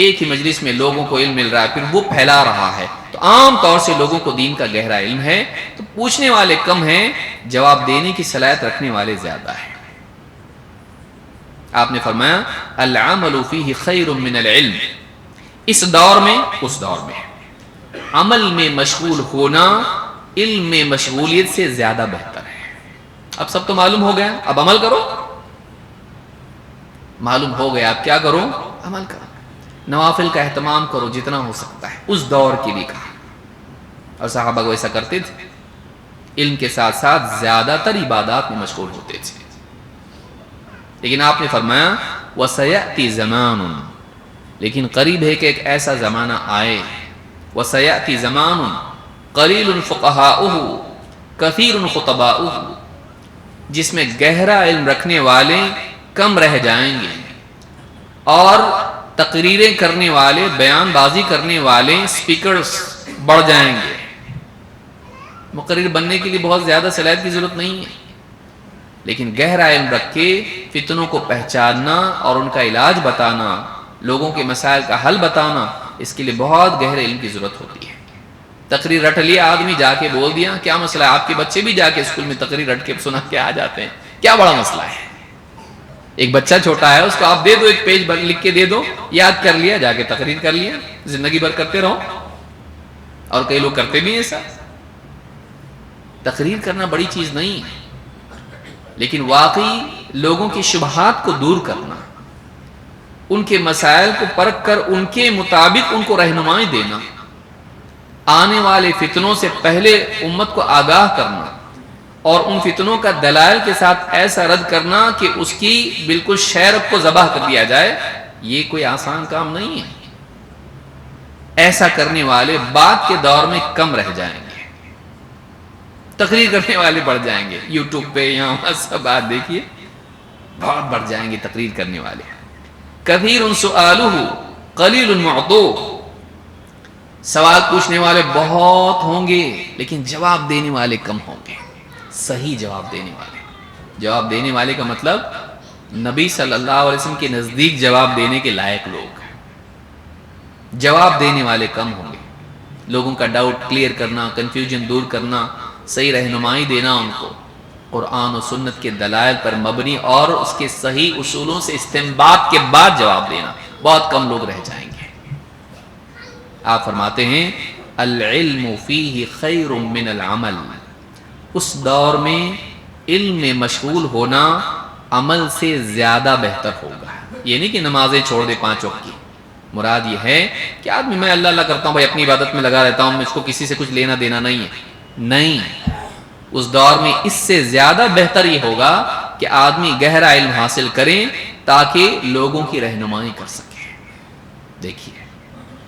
ایک ہی مجلس میں لوگوں کو علم مل رہا ہے، پھر وہ پھیلا رہا ہے، تو عام طور سے لوگوں کو دین کا گہرا علم ہے، تو پوچھنے والے کم ہیں، جواب دینے کی صلاحیت رکھنے والے زیادہ ہیں۔ آپ نے فرمایا العمل فیہ خیر من العلم، اس دور میں، اس دور میں عمل میں مشغول ہونا علم میں مشغولیت سے زیادہ بہتر ہے۔ اب سب تو معلوم ہو گیا، اب عمل کرو، معلوم ہو گیا، اب کیا کرو؟ عمل کرو، نوافل کا اہتمام کرو جتنا ہو سکتا ہے، اس دور کے لیے کہا، اور صحابہ کو ایسا کرتے تھے، علم کے ساتھ ساتھ زیادہ تر عبادات میں مشغول ہوتے تھے۔ لیکن آپ نے فرمایا وَسَيَأْتِي زَمَانٌ، لیکن قریب ہے کہ ایک ایسا زمانہ آئے، وَسَيَأْتِي زَمَانٌ قَلِيلٌ فُقَهَاؤُهُ كَثِيرٌ خُطَبَاؤُهُ، جس میں گہرا علم رکھنے والے کم رہ جائیں گے، اور تقریریں کرنے والے، بیان بازی کرنے والے، سپیکرز بڑھ جائیں گے۔ مقرر بننے کے لیے بہت زیادہ صلاحیت کی ضرورت نہیں ہے، لیکن گہرا علم رکھ کے فتنوں کو پہچاننا اور ان کا علاج بتانا، لوگوں کے مسائل کا حل بتانا، اس کے لیے بہت گہرے علم کی ضرورت ہوتی ہے۔ تقریر رٹ لیا آدمی، جا کے بول دیا، کیا مسئلہ ہے؟ آپ کے بچے بھی جا کے اسکول میں تقریر رٹ کے سنا کے آ جاتے ہیں، کیا بڑا مسئلہ ہے؟ ایک بچہ چھوٹا ہے، اس کو آپ دے دو، ایک پیج لکھ کے دے دو، یاد کر لیا، جا کے تقریر کر لیا، زندگی بھر کرتے رہو. اور کئی لوگ کرتے بھی ہیں ایسا. تقریر کرنا بڑی چیز نہیں ہے، لیکن واقعی لوگوں کی شبہات کو دور کرنا، ان کے مسائل کو پرکھ کر ان کے مطابق ان کو رہنمائی دینا، آنے والے فتنوں سے پہلے امت کو آگاہ کرنا، اور ان فتنوں کا دلائل کے ساتھ ایسا رد کرنا کہ اس کی بالکل شیرب کو ذبح کر دیا جائے، یہ کوئی آسان کام نہیں ہے. ایسا کرنے والے بعد کے دور میں کم رہ جائیں گے، تقریر کرنے والے بڑھ جائیں گے. یوٹیوب پہ یہاں وہاں سب بات دیکھیے، بہت بڑھ جائیں گے تقریر کرنے والے. کثیر سؤالہ قلیل معطوہ، سوال پوچھنے والے بہت ہوں گے لیکن جواب دینے والے کم ہوں گے. صحیح جواب دینے والے، جواب دینے والے کا مطلب نبی صلی اللہ علیہ وسلم کے نزدیک جواب دینے کے لائق لوگ. جواب دینے والے کم ہوں گے. لوگوں کا ڈاؤٹ کلیئر کرنا، کنفیوژن دور کرنا، صحیح رہنمائی دینا ان کو، قرآن و سنت کے دلائل پر مبنی اور اس کے صحیح اصولوں سے استنباط کے بعد جواب دینا، بہت کم لوگ رہ جائیں گے. آپ فرماتے ہیں العلم فیہ خیر من العمل، اس دور میں علم میں مشغول ہونا عمل سے زیادہ بہتر ہوگا. یہ نہیں کہ نمازیں چھوڑ دے 5 وقت کی، مراد یہ ہے کہ آدمی میں اللہ اللہ کرتا ہوں بھائی، اپنی عبادت میں لگا رہتا ہوں، مجھ کو کسی سے کچھ لینا دینا نہیں ہے. نہیں، اس دور میں اس سے زیادہ بہتر یہ ہوگا کہ آدمی گہرا علم حاصل کریں تاکہ لوگوں کی رہنمائی کر سکے. دیکھیے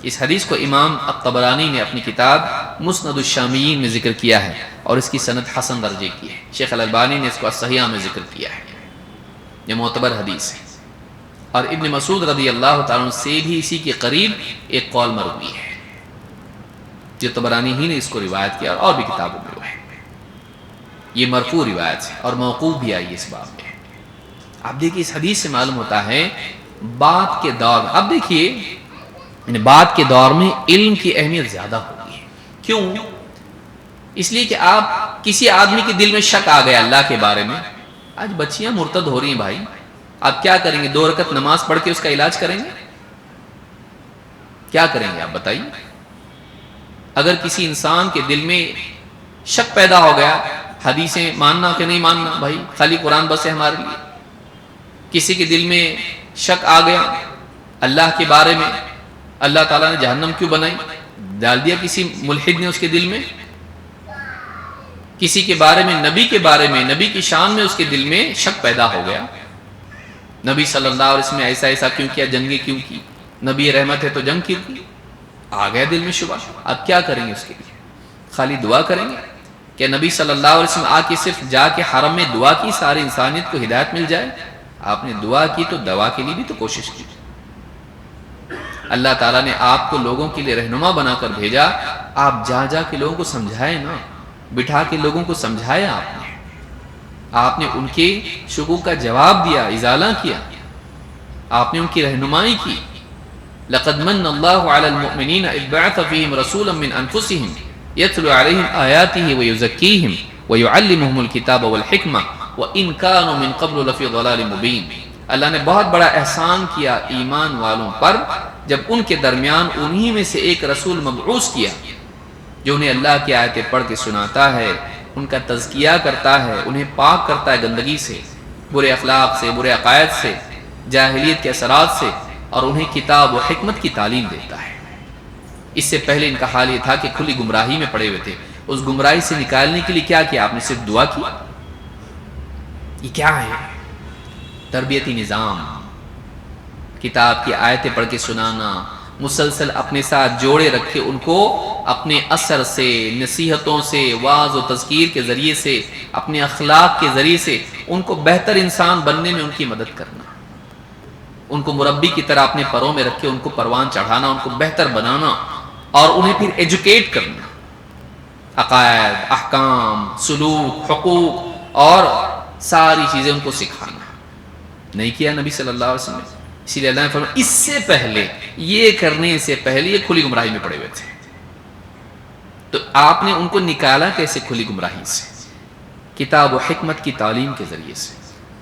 اس حدیث کو امام الطبرانی نے اپنی کتاب مسند الشامیین میں ذکر کیا ہے اور اس کی سند حسن درجے کی ہے. شیخ الالبانی نے اس کو الصحیحہ میں ذکر کیا ہے. یہ معتبر حدیث ہے. اور ابن مسعود رضی اللہ تعالیٰ عنہ سے بھی اسی کے قریب ایک قول مروی ہے، جو طبرانی ہی نے اس کو روایت کیا اور بھی کتابوں میں ہے. یہ مرفوع روایت ہے اور موقوف بھی آئی اس باب میں. آپ دیکھیے اس حدیث سے معلوم ہوتا ہے بعد کے دور میں، اب دیکھیے بعد کے دور میں علم کی اہمیت زیادہ ہوگی. کیوں؟ اس لیے کہ آپ کسی آدمی کے دل میں شک آ گیا اللہ کے بارے میں. آج بچیاں مرتد ہو رہی ہیں بھائی، آپ کیا کریں گے؟ 2 رکعت نماز پڑھ کے اس کا علاج کریں گے؟ کیا کریں گے آپ بتائیے؟ اگر کسی انسان کے دل میں شک پیدا ہو گیا، حدیثیں ماننا کہ نہیں ماننا، بھائی خالی قرآن بس ہے ہمارے لیے. کسی کے دل میں شک آ گیا اللہ کے بارے میں، اللہ تعالیٰ نے جہنم کیوں بنائی، ڈال دیا کسی ملحد نے اس کے دل میں. کسی کے بارے میں، نبی کے بارے میں، نبی کی شان میں اس کے دل میں شک پیدا ہو گیا، نبی صلی اللہ علیہ وسلم نے ایسا ایسا کیوں کیا، جنگیں کیوں کی، نبی رحمت ہے تو جنگ کیوں کی، آ گیا دل میں شبہ. اب کیا کریں گے اس کے لیے؟ خالی دعا کریں گے کہ نبی صلی اللہ علیہ وسلم آ کے صرف جا کے حرم میں دعا کی ساری انسانیت کو ہدایت مل جائے؟ آپ نے دعا کی تو دوا کے لیے بھی تو کوشش کی. اللہ تعالیٰ نے آپ کو لوگوں کے لیے رہنما بنا کر بھیجا، آپ جا جا کے لوگوں کو سمجھائے نا، بٹھا کے لوگوں کو سمجھایا. آپ نے ان کے شکوک کا جواب دیا، ازالہ کیا، آپ نے ان کی رہنمائی کی. لقد من اللہ علی المؤمنین اذ بعث فیہم رسولا من انفسہم یتلو علیہم آیاتہ ویزکیہم ویعلمہم الکتاب والحکمہ وان کانوا من قبل لفی ضلال مبین. اللہ نے بہت بڑا احسان کیا ایمان والوں پر جب ان کے درمیان انہی میں سے ایک رسول مبعوث کیا جو انہیں اللہ کی آیتیں پڑھ کے سناتا ہے، ان کا تزکیہ کرتا ہے، انہیں پاک کرتا ہے گندگی سے، برے اخلاق سے، برے عقائد سے، جاہلیت کے اثرات سے، اور انہیں کتاب و حکمت کی تعلیم دیتا ہے. اس سے پہلے ان کا حال یہ تھا کہ کھلی گمراہی میں پڑے ہوئے تھے. اس گمراہی سے نکالنے کے لیے کیا کیا آپ نے؟ صرف دعا کی. یہ کیا ہے؟ تربیتی نظام. کتاب کی آیتیں پڑھ کے سنانا، مسلسل اپنے ساتھ جوڑے رکھے ان کو اپنے اثر سے، نصیحتوں سے، واعظ و تذکیر کے ذریعے سے، اپنے اخلاق کے ذریعے سے ان کو بہتر انسان بننے میں ان کی مدد کرنا، ان کو مربی کی طرح اپنے پروں میں رکھ کے ان کو پروان چڑھانا، ان کو بہتر بنانا اور انہیں پھر ایجوکیٹ کرنا، عقائد، احکام، سلوک، حقوق اور ساری چیزیں ان کو سکھانا. نہیں کیا نبی صلی اللہ علیہ وسلم نے. اسی لیے اللہ نے فرمایا اس سے پہلے، یہ کرنے سے پہلے یہ کھلی گمراہی میں پڑے ہوئے تھے. تو آپ نے ان کو نکالا کیسے کھلی گمراہی سے؟ کتاب و حکمت کی تعلیم کے ذریعے سے،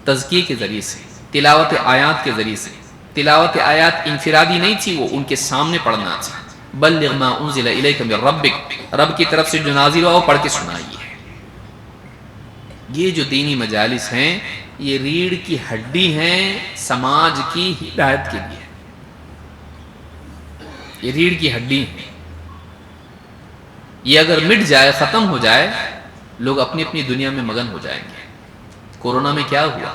تزکیے کے ذریعے سے، تلاوت آیات کے ذریعے سے. تلاوت آیات انفرادی نہیں تھی، وہ ان کے سامنے پڑھنا تھا. بلغ ما انزل الیک من ربک، رب کی طرف سے جو نازل ہوا وہ پڑھ کے سنائیے. یہ جو دینی مجالس ہیں یہ ریڑھ کی ہڈی ہیں سماج کی ہدایت کے لیے. یہ ریڑھ کی ہڈی ہے. یہ اگر مٹ جائے، ختم ہو جائے، لوگ اپنی اپنی دنیا میں مگن ہو جائیں گے. کورونا میں کیا ہوا؟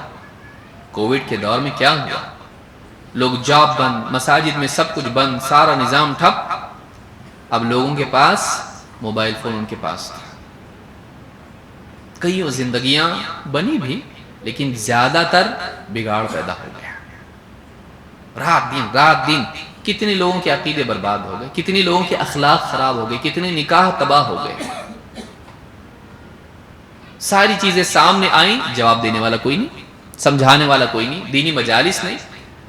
کووڈ کے دور میں کیا ہوا؟ لوگ جاب بند، مساجد میں سب کچھ بند، سارا نظام ٹھپ. اب لوگوں کے پاس موبائل فون ان کے پاس تھا. کئی زندگیاں بنی بھی، لیکن زیادہ تر بگاڑ پیدا ہو گیا. رات دن کتنے لوگوں کے عقیدے برباد ہو گئے، کتنے لوگوں کے اخلاق خراب ہو گئے، کتنے نکاح تباہ ہو گئے. ساری چیزیں سامنے آئیں، جواب دینے والا کوئی نہیں، سمجھانے والا کوئی نہیں، دینی مجالس نہیں،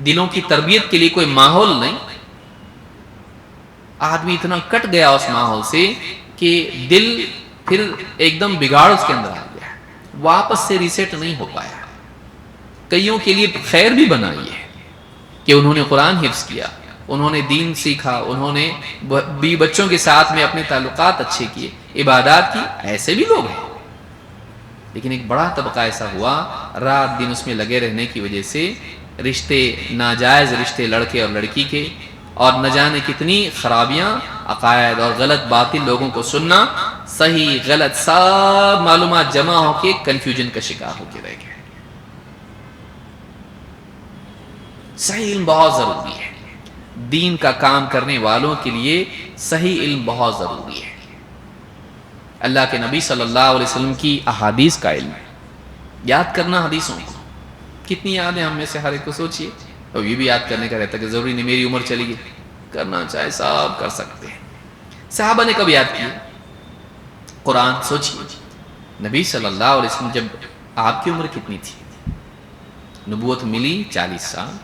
دلوں کی تربیت کے لیے کوئی ماحول نہیں. آدمی اتنا کٹ گیا اس ماحول سے کہ دل پھر ایک دم بگاڑ اس کے اندر آ گیا، واپس سے ریسیٹ نہیں ہو پایا. کئیوں کے لیے خیر بھی بنائی ہے کہ انہوں نے قرآن حفظ کیا، انہوں نے دین سیکھا، انہوں نے بی بچوں کے ساتھ میں اپنے تعلقات اچھے کیے، عبادات کی. ایسے بھی لوگ ہیں، لیکن ایک بڑا طبقہ ایسا ہوا رات دن اس میں لگے رہنے کی وجہ سے رشتے، ناجائز رشتے لڑکے اور لڑکی کے، اور نہ جانے کتنی خرابیاں، عقائد اور غلط باطل لوگوں کو سننا، صحیح غلط سب معلومات جمع ہو کے کنفیوژن کا شکار ہو کے رہ گئے. صحیح علم بہت ضروری ہے. دین کا کام کرنے والوں کے لیے صحیح علم بہت ضروری ہے. اللہ کے نبی صلی اللہ علیہ وسلم کی احادیث کا علم، یاد کرنا حدیثوں کو. کتنی یاد ہے ہم میں سے ہر ایک کو؟ سوچئے. اور یہ بھی یاد کرنے کا رہتا کہ ضروری نہیں میری عمر چلی گئی، کرنا چاہے سب کر سکتے ہیں. صحابہ نے کب یاد کیا قرآن؟ سوچئے. نبی صلی اللہ علیہ وسلم جب آپ کی عمر کتنی تھی؟ نبوت ملی 40 سال،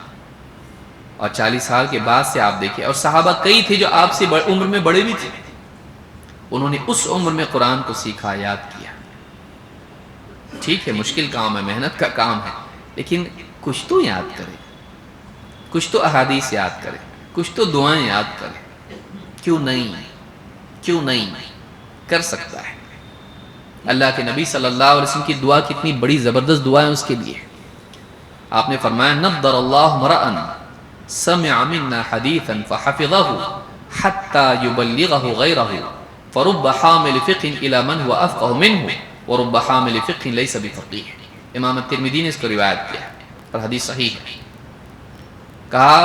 اور 40 سال کے بعد سے آپ دیکھیں، اور صحابہ کئی تھے جو آپ سے عمر میں بڑے بھی تھے، انہوں نے اس عمر میں قرآن کو سیکھا، یاد کیا. ٹھیک ہے مشکل کام ہے، محنت کا کام ہے، لیکن کچھ تو یاد کرے، کچھ تو احادیث یاد کرے، کچھ تو دعائیں یاد کرے. کیوں نہیں کر سکتا ہے. اللہ کے نبی صلی اللہ علیہ وسلم کی دعا کتنی بڑی زبردست دعا ہے اس کے لیے. آپ نے فرمایا نضر اللہ مرءا سمع منا حدیثا فحفظه حتى يبلغه غيره فرب حامل فقه الى من هو افقه منه ورب حامل فقه ليس بفقيه. امام الترمذی نے اس کو روایت کیا اور حدیث صحیح ہے. کہا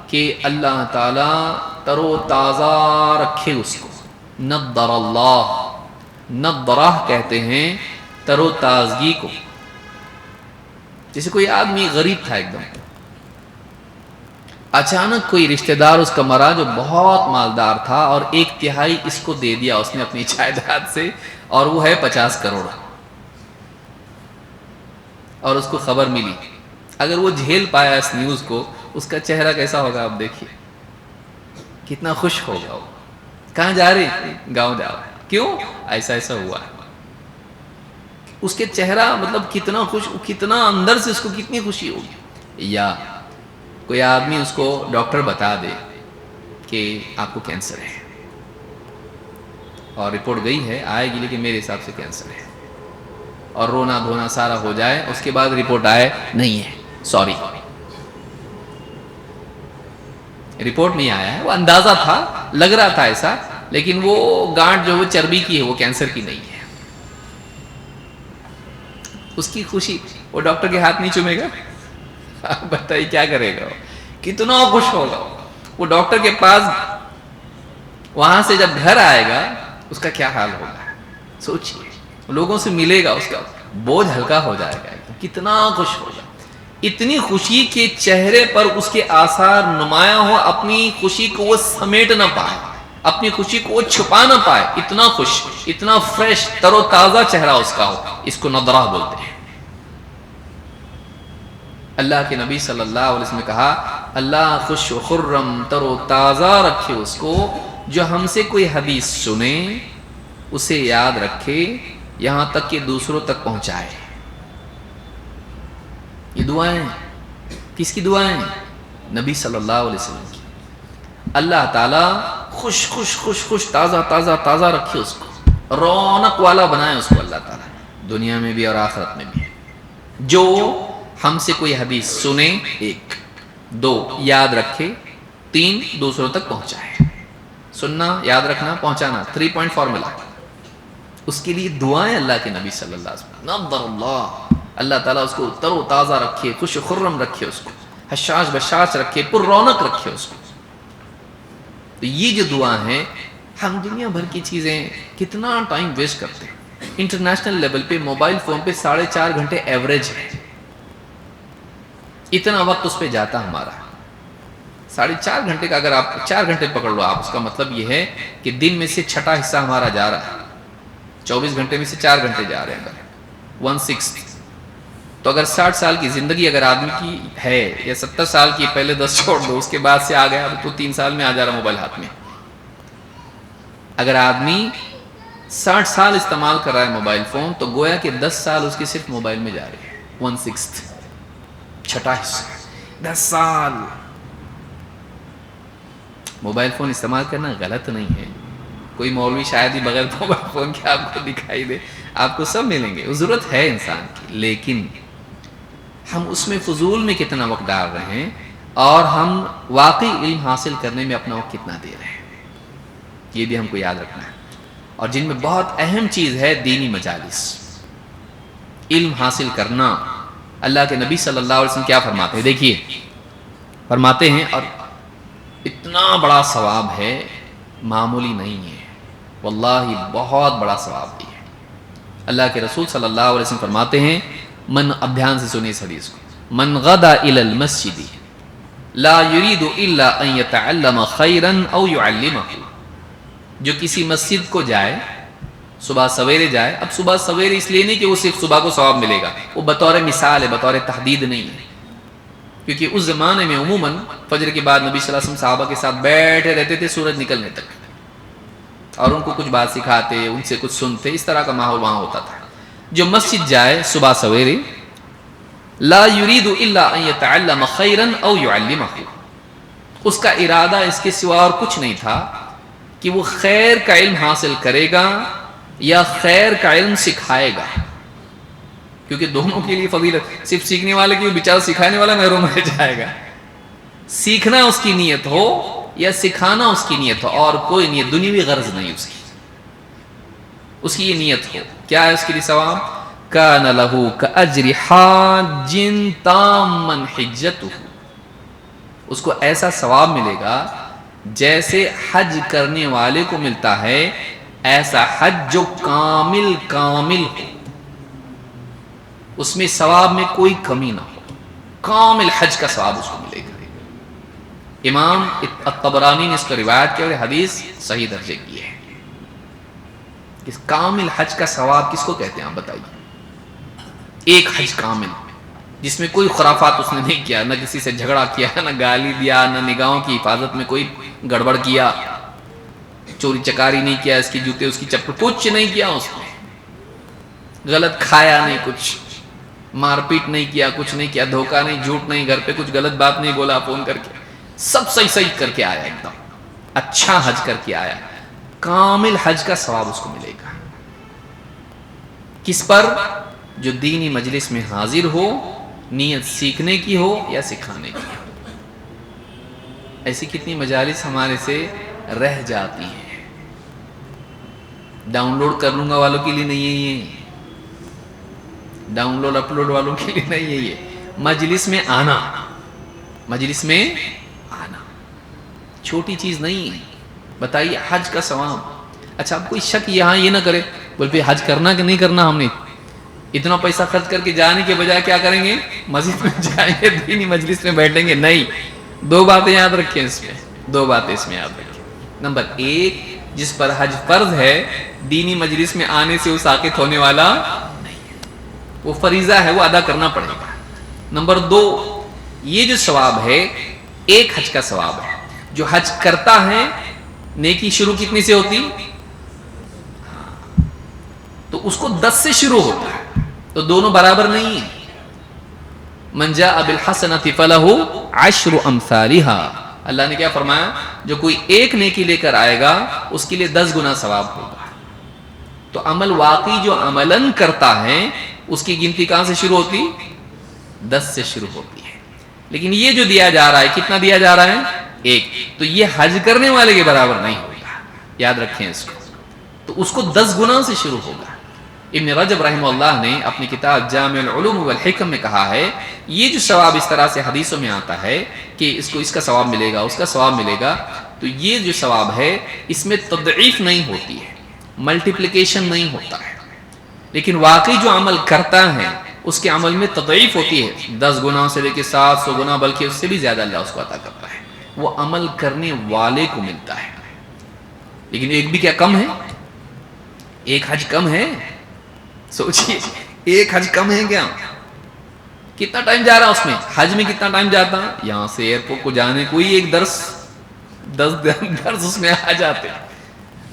کہ اللہ تعالی تر و تازہ رکھے اس کو. نضر اللہ، نضرہ کہتے ہیں تر و تازگی کو. جیسے کوئی آدمی غریب تھا ایک دم، اچانک کوئی رشتہ دار اس کا مرا جو بہت مالدار تھا، اور 1/3 اس کو دے دیا اس نے اپنی جائیداد سے، اور وہ ہے 50 کروڑ. اور اس کو خبر ملی. اگر وہ جھیل پایا اس نیوز کو، اس کا چہرہ کیسا ہوگا آپ دیکھیے، کتنا خوش ہوگا. وہ کہاں جا رہے؟ گاؤں جا رہا ہے. کیوں؟ ایسا ہوا ہے. اس کے چہرہ مطلب کتنا خوش، کتنا اندر سے اس کو کتنی خوشی ہوگی. یا کوئی آدمی اس کو ڈاکٹر بتا دے کہ آپ کو کینسر ہے، اور رپورٹ گئی ہے، آئے گی لیکن میرے حساب سے کینسر ہے، اور رونا دھونا سارا ہو جائے، اس کے بعد رپورٹ آئے نہیں ہے، سوری رپورٹ نہیں آیا ہے. وہ اندازہ تھا، لگ رہا تھا ایسا، لیکن وہ گانٹ جو وہ چربی کی ہے وہ کینسر کی نہیں ہے. اس کی خوشی، وہ ڈاکٹر کے ہاتھ نہیں چومے گا؟ بتائیے کیا کرے گا؟ کتنا خوش ہوگا. وہ ڈاکٹر کے پاس وہاں سے جب گھر آئے گا اس کا کیا حال ہوگا؟ سوچئے. لوگوں سے ملے گا، اس کا بوجھ ہلکا ہو جائے گا. کتنا خوش ہوگا. اتنی خوشی کے چہرے پر اس کے آثار نمایاں ہو، اپنی خوشی کو وہ سمیٹ نہ پائے، اپنی خوشی کو وہ چھپا نہ پائے. اتنا خوش، اتنا فریش، تر و تازہ چہرہ اس کا ہو. اس کو نضرہ بولتے ہیں. اللہ کے نبی صلی اللہ علیہ وسلم نے کہا اللہ خوش و خرم تر و تازہ رکھے اس کو جو ہم سے کوئی حدیث سنے، اسے یاد رکھے، یہاں تک کہ دوسروں تک پہنچائے. یہ دعائیں کس کی دعائیں؟ نبی صلی اللہ علیہ وسلم کی. اللہ تعالیٰ خوش خوش خوش خوش تازہ تازہ تازہ رکھے اس کو، رونق والا بنائے اس کو اللہ تعالیٰ، دنیا میں بھی اور آخرت میں بھی. جو ہم سے کوئی حدیث سنے، 1، 2 یاد رکھے، 3 دوسروں تک پہنچائے. سننا، یاد رکھنا، پہنچانا، 3 پوائنٹ فارمولا. اس کے لیے دعائیں اللہ کے نبی صلی اللہ علیہ وسلم. نظر اللہ، اللہ تعالیٰ اس کو تر و تازہ رکھے، خوش و خرم رکھے، اس کو حشاش بشاش رکھے، پر رونق رکھے اس کو. تو یہ جو دعا ہے، ہم دنیا بھر کی چیزیں کتنا ٹائم ویسٹ کرتے ہیں. انٹرنیشنل لیول پہ موبائل فون پہ 4.5 گھنٹے ایوریج ہے، اتنا وقت اس پہ جاتا ہمارا. 4.5 گھنٹے کا اگر آپ 4 گھنٹے پکڑ لو آپ، اس کا مطلب یہ ہے کہ دن میں سے چھٹا حصہ ہمارا جا رہا ہے. 24 گھنٹے میں سے 4 گھنٹے جا رہے ہیں، اگر 1/6. تو اگر 60 سال کی زندگی اگر آدمی کی ہے، یا 70 سال کی، پہلے 10 چھوڑ دو، اس کے بعد سے آ گیا، اب تو 3 سال میں آ جا رہا موبائل ہاتھ میں. اگر آدمی 60 سال استعمال کر رہا ہے موبائل فون، تو گویا کہ 10 سال اس کے صرف موبائل میں جا رہے ہیں. 1/6، چھٹا حصہ، 10 سال. موبائل فون استعمال کرنا غلط نہیں ہے. کوئی مولوی شاید ہی بغیر موبائل فون کے آپ کو دکھائی دے، آپ کو سب ملیں گے، ضرورت ہے انسان کی. لیکن ہم اس میں فضول میں کتنا وقت ڈال رہے ہیں، اور ہم واقعی علم حاصل کرنے میں اپنا وقت کتنا دے رہے ہیں، یہ بھی ہم کو یاد رکھنا ہے. اور جن میں بہت اہم چیز ہے دینی مجالس، علم حاصل کرنا. اللہ کے نبی صلی اللہ علیہ وسلم کیا فرماتے ہیں؟ دیکھیے، فرماتے ہیں، اور اتنا بڑا ثواب ہے، معمولی نہیں ہے، واللہ بہت بڑا ثواب بھی ہے. اللہ کے رسول صلی اللہ علیہ وسلم فرماتے ہیں، اب دھیان سے سنیں اس حدیث کو، من غدا الى المسجد لا يريد الا ان يتعلم خيرا او يعلمه. جو کسی مسجد کو جائے، صبح سویرے جائے. اب صبح سویرے اس لیے نہیں کہ وہ صرف صبح کو ثواب ملے گا، وہ بطور مثال ہے، بطور تحدید نہیں ہے. کیونکہ اس زمانے میں عموماً فجر کے بعد نبی صلی اللہ علیہ وسلم صحابہ کے ساتھ بیٹھے رہتے تھے سورج نکلنے تک، اور ان کو کچھ بات سکھاتے، ان سے کچھ سنتے، اس طرح کا ماحول وہاں ہوتا تھا. جو مسجد جائے صبح سویرے، لا يريد الا ان يتعلم خيرا او يعلمه، اس کا ارادہ اس کے سوا اور کچھ نہیں تھا کہ وہ خیر کا علم حاصل کرے گا یا خیر کا علم سکھائے گا. کیونکہ دونوں کے لیے فضیلت، صرف سیکھنے والے کی، بیچارہ سکھانے والا محروم رہ جائے گا. سیکھنا اس کی نیت ہو یا سکھانا اس کی نیت ہو، اور کوئی نیت دنیاوی غرض نہیں اس کی یہ نیت ہو، کیا ہے اس کے لیے ثواب؟ کان لہ کاجر حاج تاما حجتہ، اس کو ایسا ثواب ملے گا جیسے حج کرنے والے کو ملتا ہے، ایسا حج جو کامل ہو، اس میں ثواب میں کوئی کمی نہ ہو، کامل حج کا ثواب اس کو ملے گا. امام الطبرانی نے اس کو روایت کیا، اور حدیث صحیح درجے کی ہے. اس کامل حج کا ثواب کس کو کہتے ہیں آپ بتائیے؟ ایک حج کامل جس میں کوئی خرافات اس نے نہیں کیا، نہ کسی سے جھگڑا کیا، نہ گالی دیا، نہ نگاہوں کی حفاظت میں کوئی گڑبڑ کیا، چوری چکاری نہیں کیا، اس کی جوتے اس کی چپل کچھ نہیں کیا، اس نے غلط کھایا نہیں، کچھ مار پیٹ نہیں کیا، کچھ نہیں کیا، دھوکہ نہیں، جھوٹ نہیں، گھر پہ کچھ غلط بات نہیں بولا فون کر کے، سب صحیح کر کے آیا، ایک دم اچھا حج کر کے آیا. کامل حج کا ثواب اس کو ملے گا. کس پر؟ جو دینی مجلس میں حاضر ہو، نیت سیکھنے کی ہو یا سکھانے کی ہو. ایسی کتنی مجالس ہمارے سے رہ جاتی ہیں. ڈاؤن لوڈ کر لوں گا والوں کے لیے نہیں ہے یہ، ڈاؤن لوڈ اپلوڈ والوں کے لیے نہیں ہے یہ. مجلس میں آنا چھوٹی چیز نہیں ہے. بتائیے حج کا ثواب. اچھا اب کوئی شک یہاں یہ نہ کرے، بول پہ حج کرنا کہ نہیں کرنا، ہم نے اتنا پیسہ خرچ کر کے جانے کے بجائے کیا کریں گے؟ مسجد میں جائیں گے، دینی مجلس میں بیٹھیں گے. نہیں، 2 باتیں یاد رکھیں اس میں، 2 باتیں اس میں یاد رکھیں. نمبر 1، جس پر حج فرض ہے، دینی مجلس میں آنے سے وہ ساقط ہونے والا نہیں ہے، وہ فریضہ ہے، وہ ادا کرنا پڑے گا. نمبر 2، یہ جو ثواب ہے ایک حج کا ثواب ہے. جو حج کرتا ہے نیکی شروع کتنی سے ہوتی؟ تو اس کو 10 سے شروع ہوتا ہے، تو دونوں برابر نہیں ہیں. من جاء بالحسنۃ فلہ عشر امثالها، اللہ نے کیا فرمایا؟ جو کوئی ایک نیکی لے کر آئے گا اس کے لیے 10 گنا ثواب ہوگا۔ تو عمل واقعی جو عملاً کرتا ہے اس کی گنتی کہاں سے شروع ہوتی؟ 10 سے شروع ہوتی ہے۔ لیکن یہ جو دیا جا رہا ہے، کتنا دیا جا رہا ہے؟ ایک۔ تو یہ حج کرنے والے کے برابر نہیں ہوگا، یاد رکھیں اس کو۔ تو اس کو 10 گنا سے شروع ہوگا۔ ابن رجب رحمہ اللہ نے اپنی کتاب جامع العلوم والحکم میں کہا ہے، یہ جو ثواب اس طرح سے حدیثوں میں آتا ہے کہ اس کو اس کا ثواب ملے گا، اس کا ثواب ملے گا، تو یہ جو ثواب ہے اس میں تضعیف نہیں ہوتی ہے، ملٹیپلیکیشن نہیں ہوتا ہے، لیکن واقعی جو عمل کرتا ہے اس کے عمل میں تضعیف ہوتی ہے، 10 گنا سے لے کے 700 گنا، بلکہ اس سے بھی زیادہ اللہ اس کو عطا کرتا ہے، وہ عمل کرنے والے کو ملتا ہے۔ لیکن ایک بھی کیا کم ہے؟ ایک حج کم ہے؟ سوچئے، ایک حج کم ہے کیا؟ کتنا ٹائم جا رہا اس میں؟ حج میں کتنا ٹائم جاتا؟ یہاں سے ایئرپورٹ کو جانے کوئی ایک درس 10 اس میں آ جاتے۔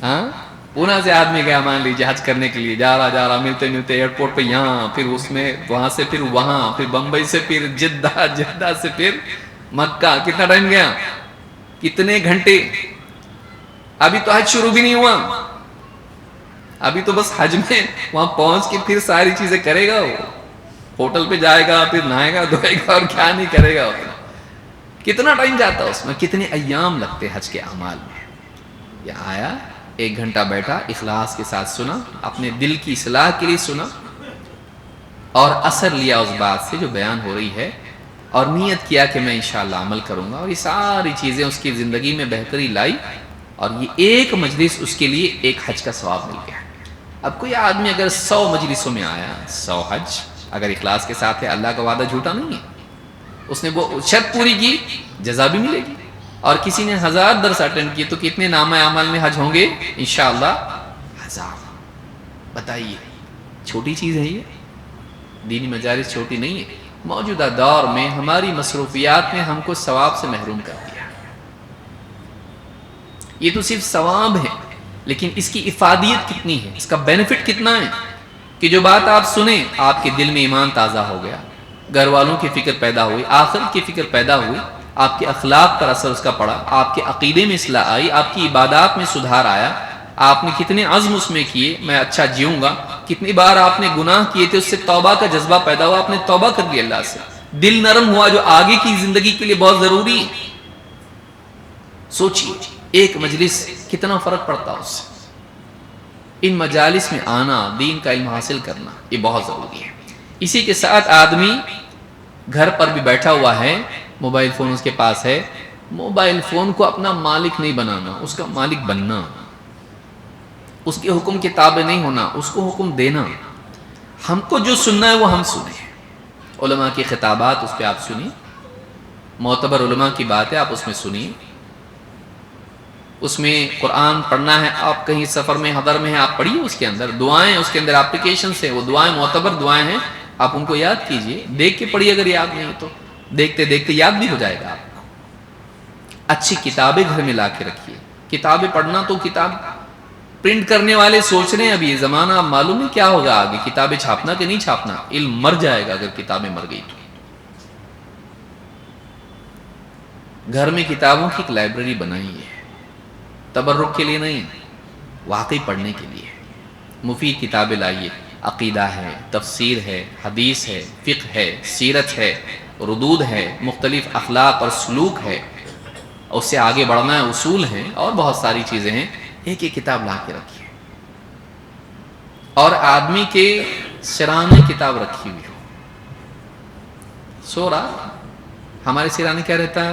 ہاں، پونا سے آدمی گیا مان لیجیے حج کرنے کے لیے، جا رہا ملتے ایئرپورٹ پہ یہاں، پھر اس میں وہاں سے پھر وہاں، پھر بمبئی سے پھر جدہ سے پھر مکہ، کتنا ٹائم گیا؟ کتنے گھنٹے؟ ابھی تو حج شروع بھی نہیں ہوا، ابھی تو بس حج میں وہاں پہنچ کے پھر ساری چیزیں کرے گا، وہ ہوٹل پہ جائے گا، پھر نہائے گا دھوئے گا، اور کیا نہیں کرے گا۔ کتنا ٹائم جاتا اس میں، کتنے ایام لگتے حج کے اعمال میں۔ یہ آیا 1 گھنٹہ بیٹھا، اخلاص کے ساتھ سنا، اپنے دل کی اصلاح کے لیے سنا، اور اثر لیا اس بات سے جو بیان ہو رہی ہے، اور نیت کیا کہ میں انشاءاللہ عمل کروں گا، اور یہ ساری چیزیں اس کی زندگی میں بہتری لائی، اور یہ ایک مجلس اس کے لیے ایک حج کا ثواب مل گیا۔ اب کوئی آدمی اگر 100 مجلسوں میں آیا، 100 حج اگر اخلاص کے ساتھ ہے، اللہ کا وعدہ جھوٹا نہیں ہے، اس نے وہ شرط پوری کی، جزا بھی ملے گی۔ اور کسی نے 1000 درس اٹینڈ کیے تو کتنے نامہ اعمال میں حج ہوں گے؟ انشاءاللہ 1000۔ بتائیے، چھوٹی چیز ہے یہ؟ دینی مجالس چھوٹی نہیں ہے۔ موجودہ دور میں ہماری مصروفیات نے ہم کو ثواب سے محروم کر دیا۔ یہ تو صرف ثواب ہے، لیکن اس کی افادیت کتنی ہے، اس کا بینیفٹ کتنا ہے کہ جو بات آپ سنیں آپ کے دل میں ایمان تازہ ہو گیا، گھر والوں کی فکر پیدا ہوئی، آخرت کی فکر پیدا ہوئی، آپ کے اخلاق پر اثر اس کا پڑا، آپ کے عقیدے میں اصلاح آئی، آپ کی عبادات میں سدھار آیا، آپ نے کتنے عزم اس میں کیے میں اچھا جیوں گا، کتنی بار آپ نے گناہ کیے تھے، اس سے توبہ کا جذبہ پیدا ہوا، آپ نے توبہ کر لی اللہ سے، دل نرم ہوا جو آگے کی زندگی کے لیے بہت ضروری ہے۔ سوچیے ایک مجلس کتنا فرق پڑتا اس سے۔ ان مجالس میں آنا، دین کا علم حاصل کرنا، یہ بہت ضروری ہے۔ اسی کے ساتھ آدمی گھر پر بھی بیٹھا ہوا ہے، موبائل فون اس کے پاس ہے، موبائل فون کو اپنا مالک نہیں بنانا، اس کا مالک بننا، اس کے حکم کے تابع نہیں ہونا، اس کو حکم دینا۔ ہم کو جو سننا ہے وہ ہم سنیں، علماء کی خطابات اس پہ آپ سنیں، معتبر علماء کی باتیں آپ اس میں سنیں، اس میں قرآن پڑھنا ہے، آپ کہیں سفر میں حضر میں ہیں آپ پڑھیے، اس کے اندر دعائیں، اس کے اندر اپلیکیشنز ہیں، وہ دعائیں معتبر دعائیں ہیں، آپ ان کو یاد کیجئے، دیکھ کے پڑھیے، اگر یاد نہیں تو دیکھتے دیکھتے یاد بھی ہو جائے گا آپ کو۔ اچھی کتابیں گھر میں لا کے رکھیے، کتابیں پڑھنا تو کتاب پرنٹ کرنے والے سوچ رہے ہیں ابھی یہ زمانہ، اب معلوم ہے کیا ہوگا آگے، کتابیں چھاپنا کہ نہیں چھاپنا، علم مر جائے گا اگر کتابیں مر گئی تو۔ گھر میں کتابوں کی ایک لائبریری بنائیے، تبرک کے لیے نہیں، واقعی پڑھنے کے لیے، مفید کتابیں لائیے، عقیدہ ہے، تفسیر ہے، حدیث ہے، فقہ ہے، سیرت ہے، ردود ہے، مختلف اخلاق اور سلوک ہے، اس سے آگے بڑھنا ہے، اصول ہیں، اور بہت ساری چیزیں ہیں، ایک ایک کتاب لا کے رکھیے، اور آدمی کے سرانے کتاب رکھی ہوئی ہو، سو رہا ہمارے سرانے کیا رہتا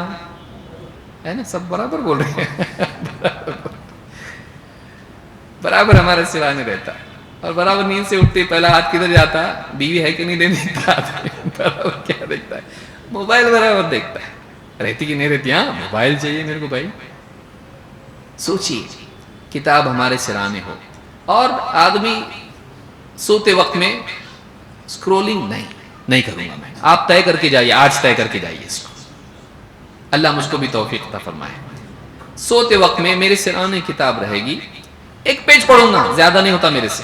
ہے نا، سب برابر بول رہے ہیں برابر ہمارے سرانے رہتا، اور برابر نیند سے اٹھتے پہلا ہاتھ کدھر جاتا، بیوی ہے کہ نہیں دیکھتا، برابر کیا دیکھتا ہے، موبائل برابر دیکھتا ہے، رہتی کہ نہیں رہتی، ہاں موبائل چاہیے میرے کو بھائی۔ سوچیے کتاب ہمارے سرانے ہو، اور آدمی سوتے وقت میں سکرولنگ نہیں کروں گا میں، آپ طے کر کے جائیے، آج طے کر کے جائیے اس کو، اللہ مجھ کو بھی توفیق عطا فرمائے۔ سوتے وقت میں میرے سرانے کتاب رہے گی، ایک پیج پڑھوں گا، زیادہ نہیں ہوتا میرے سے،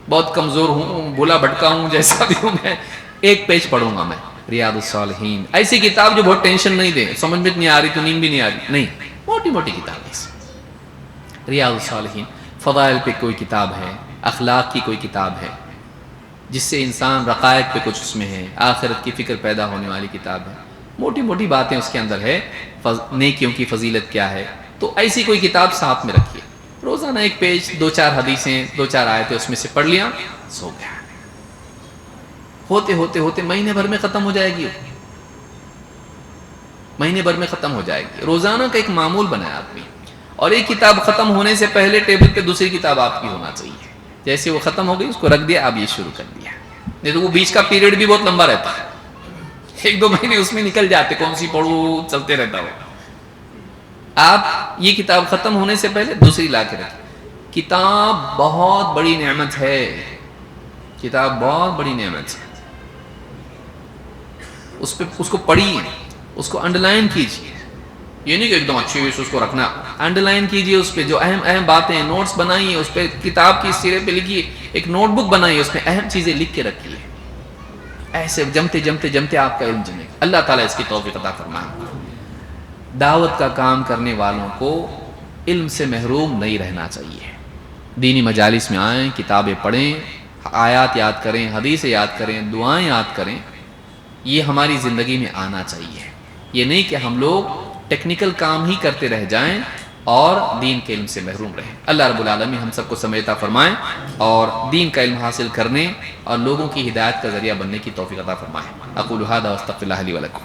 بہت کمزور ہوں، بھولا بھٹکا ہوں، جیسا بھی ہوں میں، ایک پیج پڑھوں گا میں، ریاض الصالحین، ایسی کتاب جو بہت ٹینشن نہیں دے، سمجھ میں نہیں آ رہی تو نیند بھی نہیں آ رہی، نہیں، موٹی موٹی کتاب ہے ریاض الصالحین۔ فضائل پہ کوئی کتاب ہے، اخلاق کی کوئی کتاب ہے جس سے انسان رقائق پہ کچھ اس میں ہے، آخرت کی فکر پیدا ہونے والی کتاب ہے، موٹی موٹی باتیں اس کے اندر ہے، نیکیوں کی فضیلت کیا ہے، تو ایسی کوئی کتاب ساتھ میں رکھیے، روزانہ ایک پیج، 2-4 حدیثیں، 2-4 آیتیں اس میں سے پڑھ لیا، سو گیا، ہوتے ہوتے ہوتے مہینے بھر میں ختم ہو جائے گی، مہینے بھر میں ختم ہو جائے گی۔ روزانہ کا ایک معمول بنائے آدمی، اور ایک کتاب ختم ہونے سے پہلے ٹیبل پہ دوسری کتاب آپ کی ہونا چاہیے، جیسے وہ ختم ہو گئی اس کو رکھ دیا، اب یہ شروع کر دیا، نہیں تو وہ بیچ کا پیریڈ بھی بہت لمبا رہتا ہے، 1-2 مہینے اس میں نکل جاتے، کون سی پڑھوں چلتے رہتا ہو۔ آپ یہ کتاب ختم ہونے سے پہلے دوسری لا کے رکھیں۔ کتاب بہت بڑی نعمت ہے، کتاب بہت بڑی نعمت ہے، اس کو پڑھیے، اس کو انڈرلائن کیجیے، یہ نہیں کہ ایک دم اچھی ہوئی اس کو رکھنا، انڈرلائن کیجیے، اس پہ جو اہم اہم باتیں، نوٹس بنائیے، اس پہ کتاب کی سرے پہ لکھیے، ایک نوٹ بک بنائیے، اس میں اہم چیزیں لکھ کے رکھیے، ایسے جمتے جمتے جمتے آپ کا علم جمے گا۔ اللہ تعالیٰ اس کی توفیق عطا فرمائے۔ دعوت کا کام کرنے والوں کو علم سے محروم نہیں رہنا چاہیے، دینی مجالس میں آئیں، کتابیں پڑھیں، آیات یاد کریں، حدیثیں یاد کریں، دعائیں یاد کریں، یہ ہماری زندگی میں آنا چاہیے، یہ نہیں کہ ہم لوگ ٹیکنیکل کام ہی کرتے رہ جائیں اور دین کے علم سے محروم رہیں۔ اللہ رب العالمین ہم سب کو سمجھتا فرمائیں اور دین کا علم حاصل کرنے اور لوگوں کی ہدایت کا ذریعہ بننے کی توفیق عطا فرمائیں۔ اقول ھذا واستغفر اللہ لی ولکم۔